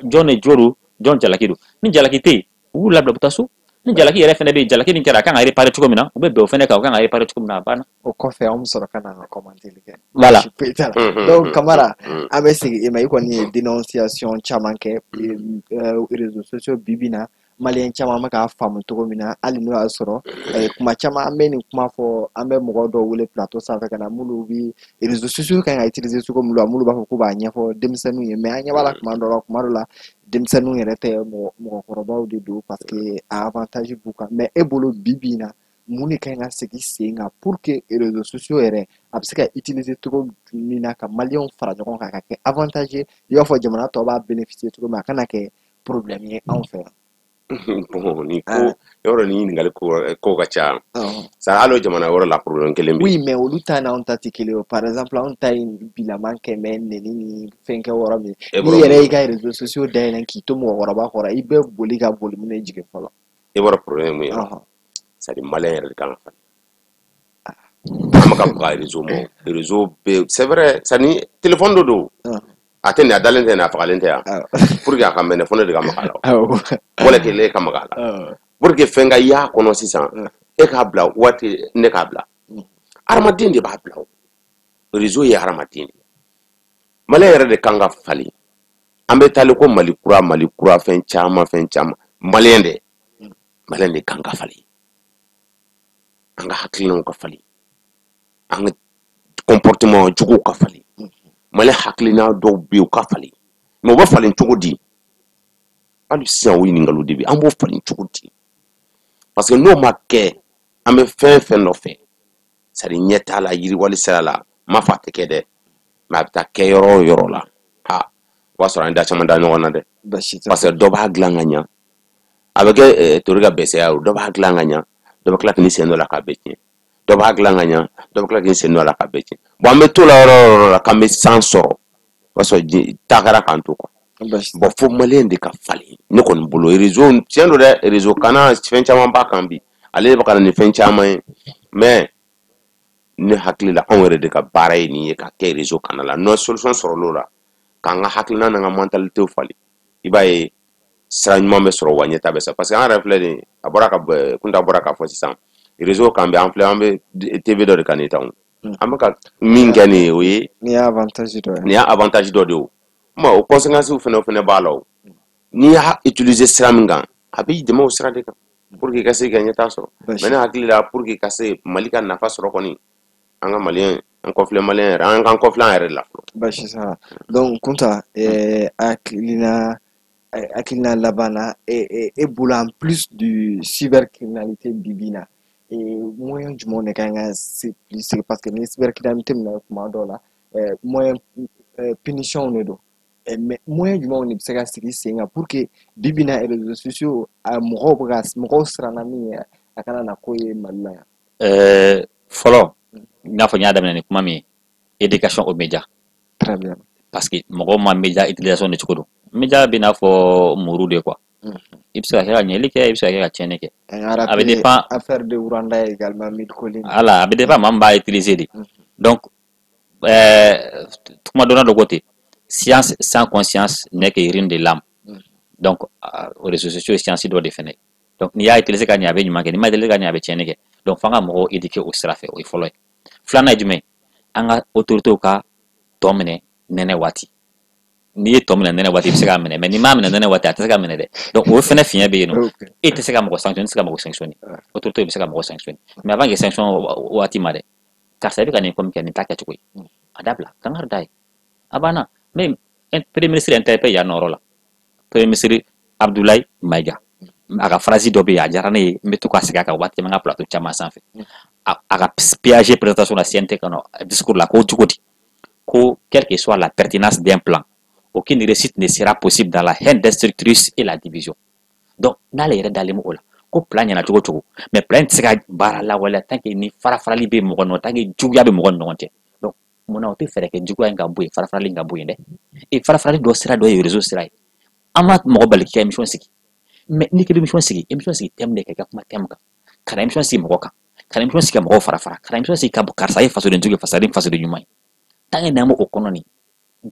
john e joru john jalakido ni jalakite u labda butasu ni jalaki yere fena be jalaki ni kera kan ay réparer tuko mina o be fena ka kan ay réparer tuko mina bana o kofe on soro kana commenter le voilà donc camara amesi e mai ko ni dénonciation chamanke réseaux sociaux bibina malien chama maka famu to mina ali no asoro kuma chama ameni kuma fo ambe mo do wole plateau sa fa kana mulu bi réseaux sociaux kan a utiliser su ko mulu ba ko ba nya fo demsanu ye me anya wala kuma do la demsanu yere te mo koroba de do parce que a avantage buka mais ebolo bibina muni kan ga segi senga pour que réseaux sociaux yere absika utiliser to ko mina ka malien fara jon ka ke avantage yo fo jamana to ba bénéficier to ma kana ke problème ye en fait bon ni ko yoro ni ngal ko ka cha sa alo jamana woro la problème kelen bi oui mais au luta na on tatikele par exemple on ta bila manke men ni fenke woro mi ni yere ga réseaux sociaux dalen ki to mo woro ba woro ibe boli ga boli mi jige folo e woro problème yi ça di malin kan fa amaka ka réseau be c'est vrai ça ni téléphone dodo atene adalente na fakalente ya pour que akamene fone de kamakala wala ke le kamakala pour que fenga ya kono sisan e ka bla wati ne ka bla armadin de ba bla réseau ya armadin mala yere de kanga fali ambe tale ko mali kura fen chama malende kanga fali anga haklino ka fali anga comportement jugo ka fali male haklina do bi ka fali no ba falin cogo di alu sisan wi ningalu de bi an bo falin cogo di parce que no ma ke an be fɛn no fɛ sari ɲɛta la yiri wali sira la ma fa tɛ kɛ dɛ mais a bɛ taa kɛ yɔrɔ la ha wa sɔrɔ an da caman da ɲɔgɔn na dɛ parce que dɔ b'a dilan ka ɲa a bɛ kɛ tori ka bɛsɛya o dɔ b'a dilan ka ɲa dɔ bɛ tila k'i sen dɔ la k'a bɛɛ tiɲɛ dɔ b'a dilan ka ɲa dɔ bɛ tila k'i sen dɔ la k'a bɛɛ tiɲɛ bon an bɛ to la yɔrɔ la k'an bɛ san sɔrɔ o b'a sɔrɔ tagara k'an to quoi bon fo maliyɛn de ka falen ne kɔni bolo réseau tiɲɛ don dɛ réseau kana fɛn caman b'a kan bi ale de bɛ ka na ni fɛn caman ye mais ne hakili la anw yɛrɛ de ka baara ye nin ye ka kɛ réseau kana la no solution sɔrɔl'o la k'an ka hakilina n'an ka mentalité falen i b'a ye sira ɲuman bɛ sɔrɔ wa ɲɛta bɛ sa parce que an yɛrɛ filɛ nin a bɔra ka Kunta bɔra k'a fɔ sisan réseau kan bɛ an bɛ TV dɔ de kan nin tan an bɛ ka min kɛ nin ye o ye nin y'a avantage dɔ ye nin y'a avantage dɔ de ye o o conséquences fɛnɛ b'a la o n'i y'a utiliser sira min kan a b'i dɛmɛ o sira de kan pour que i ka se ka ɲɛta sɔrɔ mais ne hakili la pour que i ka se Mali ka nafa sɔrɔ kɔni an ka maliyɛn an kɔfilɛ maliyɛn yɛrɛ an k'an kɔfilɛ an yɛrɛ la fɔlɔ basi sa donc Kunta hakilina laban na e bolo en plus du cybercriminalité bibina moyen jumɛn de kan ka se plus parce que ni cybercriminalité mina kuma dɔw la moyen punition de don mais moyen jumɛn de bɛ se ka sigi sen kan pour que bibina réseaux sociaux mɔgɔw siranna min ye a kana na ko ye Mali la yan fɔlɔ n'a fɔ n y'a daminɛ ni kuma min ye éducation aux médias très bien parce que mɔgɔw ma média utilisation de cogo don média bɛ n'a fɔ muru de quoi i bɛ se ka kɛ ka ɲɛli kɛ i bɛ se ka kɛ ka tiɲɛni kɛ a bɛ dépend affaire de Rwanda également Milcolin voilà a bɛ dépend maa min b'a utiliser de donc kuma dɔnna dɔ ko ten science sans conscience n'est que ruine de l'âme donc aux réseaux sociaux science dɔ de fɛnɛ donc n'i y'a utiliser ka ɲɛ a bɛ ɲuman kɛ n'i ma utiliser ka ɲɛ a bɛ tiɲɛni kɛ donc f'an ka mɔgɔw éduquer o sira fɛ o ye fɔlɔ ye filanan ye jumɛn an ka autorités ka tɔ minɛ nɛnɛ waati n'i ye tɔ minɛ nɛnɛ waati i bɛ se k'a minɛ mais n'i m'a minɛ nɛnɛ waati a tɛ se ka minɛ dɛ donc o fɛnɛ fiɲɛ bɛ yen nɔ e tɛ se ka mɔgɔ sanctionner i tɛ se ka mɔgɔ sanctionner autorité bɛ se ka mɔgɔ sanctionner mais avant que sanction waati ma dɛ karisa i bɛ ka nin ko min kɛ nin t'a kɛcogo ye a dabila kangari da ye a banna mais premier ministre interpellé yan nɔ yɔrɔ la premier ministre Abdoulaye Maïga aga phrase dɔ bɛ yen a diyara ne ye n bɛ to ka segin a kan waati min ka plateau caman sanfɛ a ka PAG présentation la CNT kɔnɔ discours la ko cogo di ko quelle que soit la pertinence d'un plan aucune réussite ne sera possible dans la haine destructrice et la division donc n'ale yɛrɛ dalen o la ko plan ɲɛna cogo cogo mais plan tɛ se ka baara lawaleya tant que ni farafarali bɛ mɔgɔ nɔ tant que juguya bɛ mɔgɔ ni ɲɔgɔn cɛ donc munna o tɛ fɛɛrɛ kɛ juguya in ka bɔ yen farafarali in ka bɔ yen dɛ et farafarali dɔ sira dɔ ye réseau sira ye an ma mɔgɔ bali k'i ka émission sigi mais n'i k'i bɛ émission sigi thème de kɛ ka kuma thème kan ka na émission sigi mɔgɔ kan ka na émission sigi ka mɔgɔw fara fara ka na émission sigi ka karisa ye fasoden jugu ye fasoden ɲuman ye tant que n'an b'o kɔnɔ nin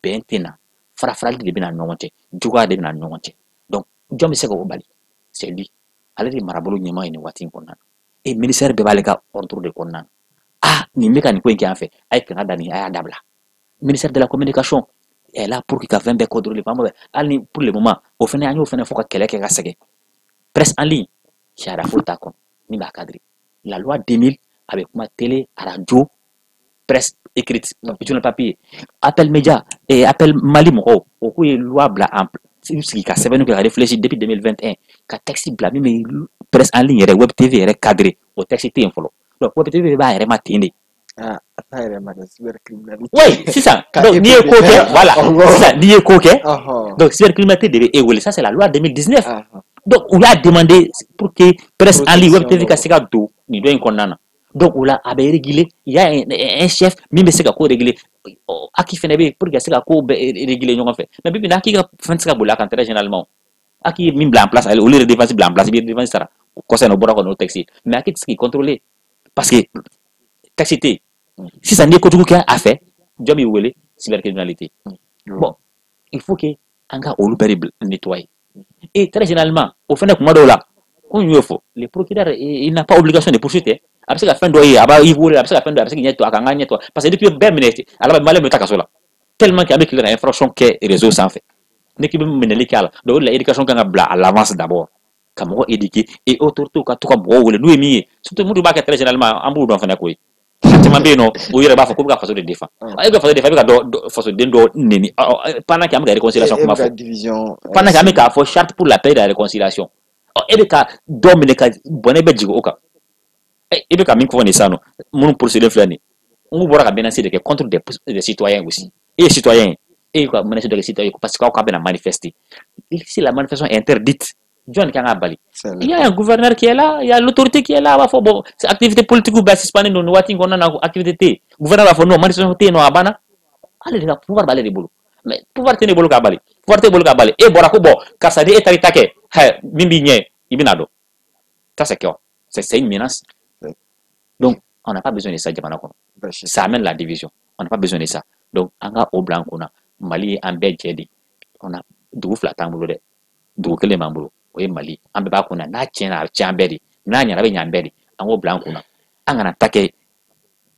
bɛn tɛ na farafarali de bɛ na ɲɔgɔn cɛ juguya de bɛ na ɲɔgɔn cɛ donc jɔn bɛ se k'o bali c'est lui ale de marabolo ɲɛmaa ye nin waati in kɔnɔna na et ministère bɛɛ b'ale ka ordre de kɔnɔna na nin bɛ ka nin ko in kɛ an fɛ a ye kanga da nin a y'a dabila ministère de la communication est là pour k'i ka fɛn bɛɛ contrôler hali ni pour le moment o fana an y'o fana fɔ ka kɛlɛ kɛ ka sɛgɛn presse en ligne sariya foyi t'a kɔnɔ min b'a cadrer la loi 2000 a bɛ kuma télé radio presse écrite sur le papier appel média et appel Mali mɔgɔw o k'u ye loi bila en sigi ka sɛbɛnni kɛ ka réfléchir depuis 2021 ka texte bila min bɛ presse en ligne yɛrɛ web TV yɛrɛ cadrer o texte tɛ yen fɔlɔ donc web TV b'a yɛrɛ ma ten de oui sisan donc n'i ye ko kɛ voilà sisan n'i ye ko kɛ donc cybercriminalité de bɛ e wele ça c'est la loi 2019 donc u y'a demandé pour que presse en ligne web TV ka se ka don nin dɔ in kɔnɔna na donc o la a bɛ réguler il y a un chef min bɛ se ka ko réguler Aki fɛnɛ bɛ yen pour que ka se ka ko bɛɛ réguler ɲɔgɔn fɛ mais bibi Aki ka fɛn tɛ se ka boli a kan très généralement Aki ye min bila en place ale olu yɛrɛ défense bila en place i bɛ défense sara o kɔsɛbɛ o bɔra kɔnɔ o texte mais Aki tɛ se k'i contrôler parce que texte tɛ yen sisan n'i ye kojugu kɛ a fɛ jɔn b'i wele cybercriminalité bon il faut que an ka olu bɛɛ de nettoyer et très généralement au fɛnɛ kuma dɔw la ko n y'o fɔ le procureur il n'a pas obligation de poursuivre a bɛ se ka fɛn dɔ ye a b'a i wele a bɛ se ka fɛn dɔ a bɛ se k'i ɲɛ to a kan n ka ɲɛ to parce que depuis bɛɛ minɛ a laban maliyɛn bɛ taa kaso la tellement que a bɛ tile ka infraction kɛ réseau sanfɛ ne k'i bɛ minɛli kɛ a la donc o de la éducation kan ka bila à l'avance d'abord ka mɔgɔ éduquer et autorités ka to ka mɔgɔw wele n'u ye min ye surtout minnu b'a kɛ très généralement an b'u dɔn fɛnɛ koyi caman bɛ yen nɔ u yɛrɛ b'a fɔ k'u bɛ ka faso de défend e bɛ faso de défend e bɛ ka fasoden dɔ neni pendant que an bɛ ka réconciliation kuma fɔ pendant que an bɛ k'a fɔ charte pour la paix et la réconciliation e bɛ ka dɔ minɛ ka bɔnɛ bɛ jigin o kan e bɛ ka min fɔ nin sisan nɔ minnu poursuivre filɛ nin n bɔra ka menace de kɛ contre des citoyens aussi e ye citoyen ye e ye ka menace de kɛ citoyen parce que aw ka bɛna manifester si la manifestation est interdite John kan ka bali il y a un gouverneur qui est là il y a l'autorité qui est là a b'a fɔ bon activité politique bɛ suspendre nin waati in kɔnɔna na activité tɛ yen gouverneur b'a fɔ non manifestation tɛ yen nɔ a banna ale de ka pouvoir b'ale de bolo mais pouvoir tɛ ne bolo k'a bali pouvoir tɛ bolo k'a bali e bɔra ko bon karisa ni e taara i ta kɛ min b'i ɲɛ i bɛna dɔn ça c'est quoi c'est une menace donc on n'a pas besoin de ça jamana kɔnɔ ça amène la division on n'a pas besoin de ça donc an ka o bila an kunna Mali ye an bɛɛ jɛ de on a dugu fila t'an bolo dɛ dugu kelen b'an bolo o ye Mali an bɛɛ b'a kunna n'a tiɲɛna a bɛ tiɲɛ an bɛɛ de n'a ɲɛna a bɛ ɲɛ an bɛɛ de an k'o bila an kunna an kana ta kɛ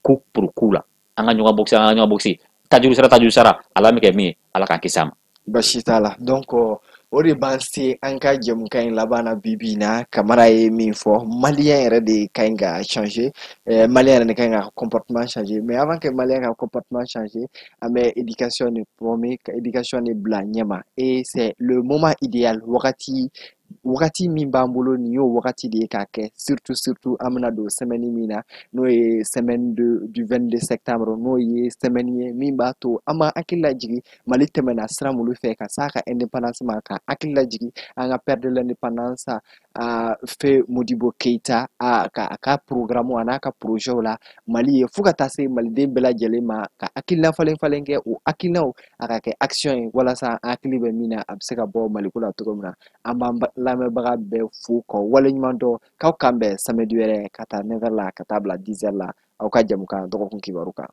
coup pour coup la an ka ɲɔgɔn boxer tajuru sara ala bɛ kɛ min ye ala k'an kisi a ma basi t'a la donc o de b'an se an ka jɛmukan in laban na bi bi in na Kamara ye min fɔ maliyɛn yɛrɛ de ka ɲi ka changer maliyɛn yɛrɛ de ka ɲi ka comportement changer mais avant que maliyɛn ka comportement changer an bɛ éducation de promé ka éducation de bila ɲɛma et c'est le moment idéal wagati min b'an bolo nin y'o wagati de ye k'a kɛ surtout an bɛna don semaine min na n'o ye semaine du 22 septembre n'o ye semaine ye min b'a to an ma hakili lajigi Mali tɛmɛna sira minnu fɛ ka s'a ka indépendance ma ka hakili lajigi an ka père de l'indépendance fɛ Modibo Keita a ka programme a n'a ka projet la Mali ye fo ka taa se maliden bɛɛ lajɛlen ma ka hakilina falen kɛ o hakilinaw a ka kɛ action ye walasa an hakili bɛ min na a bɛ se ka bɔ Maliko la cogo min na an b'an lamɛnbaga bɛɛ fo k'aw waleɲuman dɔn k'aw kan bɛn samedi wɛrɛ ka taa 9h la ka taa bila 10h la aw ka jamukan dɔgɔkun kibaru kan